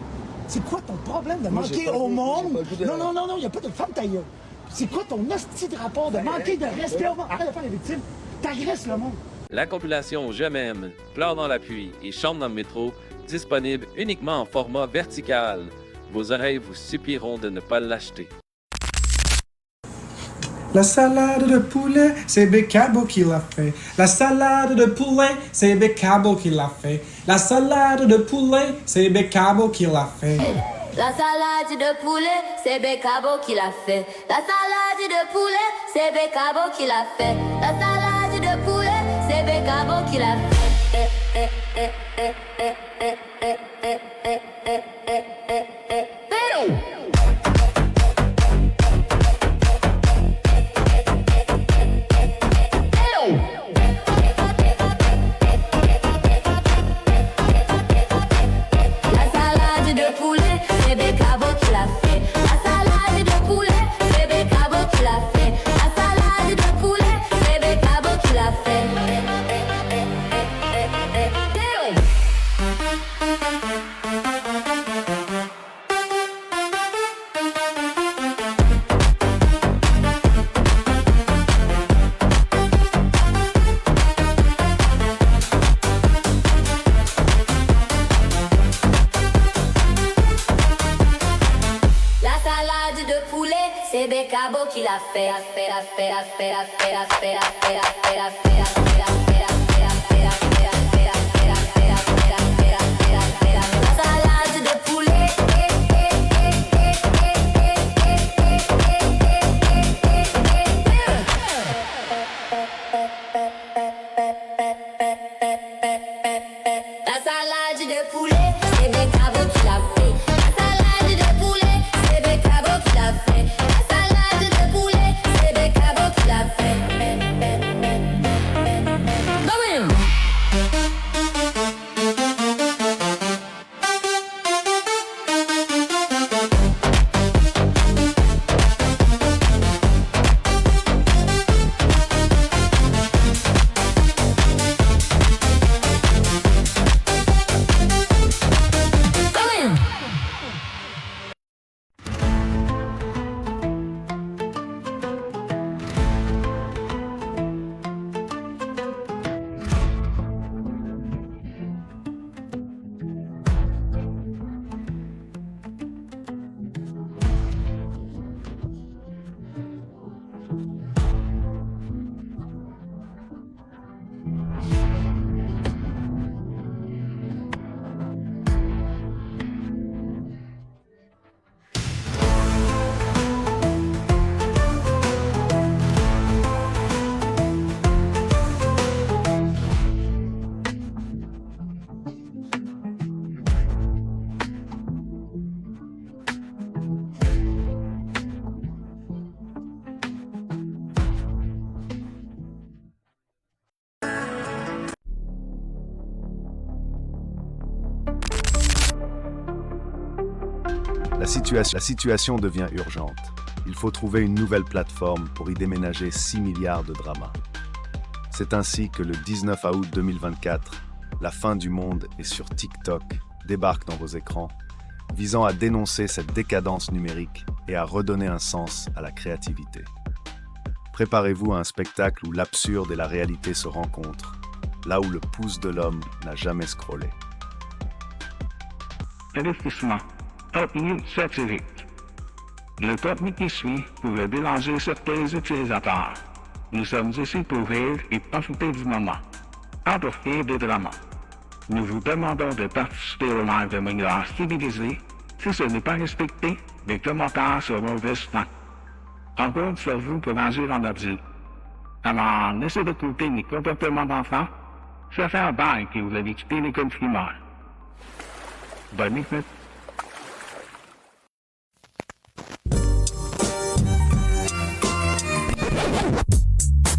C'est quoi ton problème de manquer au monde? Non, il n'y a pas de femme ta gueule. C'est quoi ton hostie de rapport de manquer de respect au monde? Arrête de faire les victimes. T'agresses le monde. La compilation Je m'aime, Pleure dans la pluie et Chante dans le métro, disponible uniquement en format vertical. Vos oreilles vous suppieront de ne pas l'acheter. La salade de poulet, c'est Bécabo qui l'a fait. La salade de poulet, c'est Bécabo qui l'a fait. La salade de poulet, c'est Bécabo qui l'a fait. La salade de poulet, c'est Bécabo qui l'a fait. La salade de poulet, c'est Bécabo qui l'a fait. La salade de poulet, c'est Bécabo qui l'a fait. Qui l'a fait, la salade de poulet. La salade de poulet, c'est Bécabo qui l'a fait. La salade de poulet, c'est Bécabo qui l'a fait. La situation devient urgente. Il faut trouver une nouvelle plateforme pour y déménager 6 milliards de dramas. C'est ainsi que le 19 août 2024, la fin du monde est sur TikTok débarque dans vos écrans, visant à dénoncer cette décadence numérique et à redonner un sens à la créativité. Préparez-vous à un spectacle où l'absurde et la réalité se rencontrent, là où le pouce de l'homme n'a jamais scrollé. Investissement. Opinion, sexy. Le contenu qui suit pourrait déranger certains utilisateurs. Nous sommes ici pour rire et profiter du moment. Pas d'offrir de drama. Nous vous demandons de participer au live de manière civilisée. Si ce n'est pas respecté, les commentaires seront restreints. On compte sur vous pour agir en adulte. Alors, laissez de côté les comportements d'enfants. Ça fait un bail que vous avez quitté l'école primaire. Bonne écoute.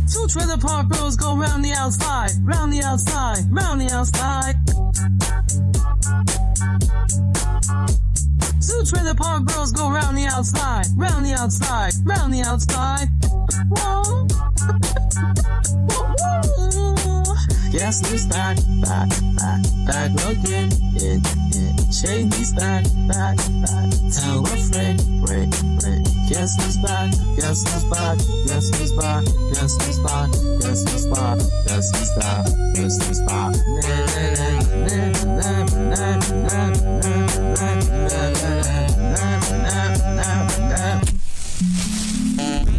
Two trailer park bros go round the outside, round the outside, round the outside. Two trailer park bros go round the outside, round the outside, round the outside. Whoa. Whoa. Guess who's back again. Shady's back. Tell a friend, Guess who's back, guess who's back, guess who's back, guess who's back, guess who's back, guess who's back, guess who's back.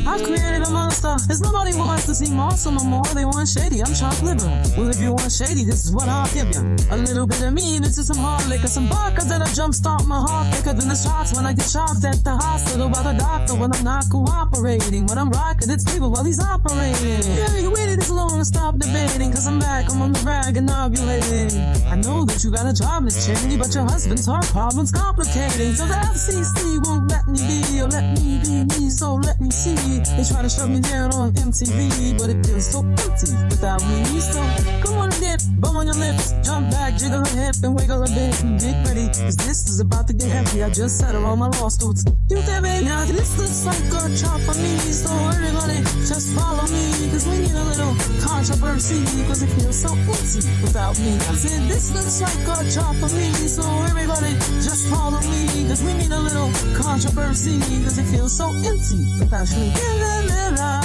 I created a monster. There's nobody who wants to see monster no more. They want shady. I'm chopped liver. Well, if you want shady, this is what I'll give you. A little bit of me into some hard liquor, some vodka that'll jumpstart my heart quicker than the shots when I get shocked at the hospital by the doctor when I'm not cooperating. When I'm rocking it stable while he's operating. Yeah, you waited this long to stop debating, cause I'm back, I'm on the rag and ovulating. I know that you got a job, Miss Cheney, but your husband's heart problem's complicating. So the FCC won't let me be, or let me be me, so let me see. They try to shut me down on MTV, but it feels so empty without me. So come on and dip, bum on your lips, jump back, jiggle her hip, and wiggle a bit, and get ready, cause this is about to get heavy. I just settled all my lawsuits. You there, baby? Now this looks like a chop for me, so everybody just follow me, cause we need a little controversy, cause it feels so empty without me. I said this looks like a chop for me, so everybody just follow me, cause we need a little controversy, cause it feels so empty without you. La la la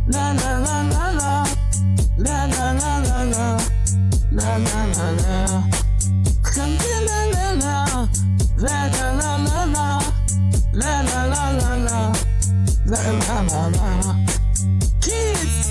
la la la la la la la la la la la la la la. Come la la la la la la la la la la la la la la la la. Kids.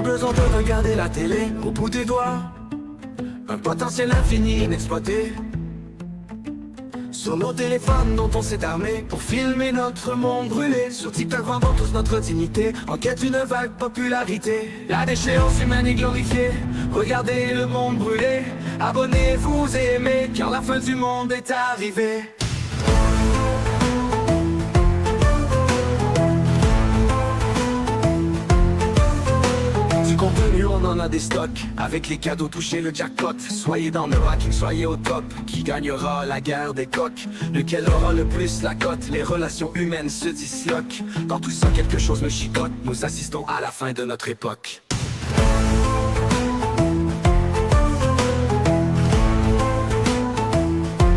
Besoin de regarder la télé au bout des doigts. Un potentiel infini inexploité. Sur nos téléphones dont on s'est armé pour filmer notre monde brûlé. Sur TikTok vendons tous notre dignité en quête d'une vague popularité. La déchéance humaine est glorifiée. Regardez le monde brûler. Abonnez-vous et aimez car la fin du monde est arrivée. Contenu, on en a des stocks. Avec les cadeaux touchés le jackpot. Soyez dans le ranking, soyez au top. Qui gagnera la guerre des coqs? Lequel aura le plus la cote? Les relations humaines se disloquent. Dans tout ça quelque chose me chicote. Nous assistons à la fin de notre époque.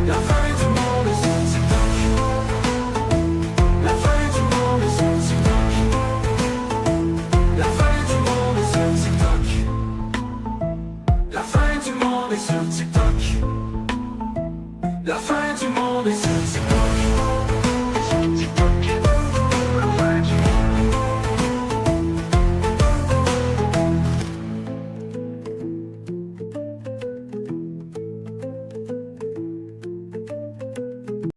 La fin du monde est sur TikTok. La fin du monde est sur TikTok. La fin du monde est sur TikTok. La fin du monde est sur TikTok.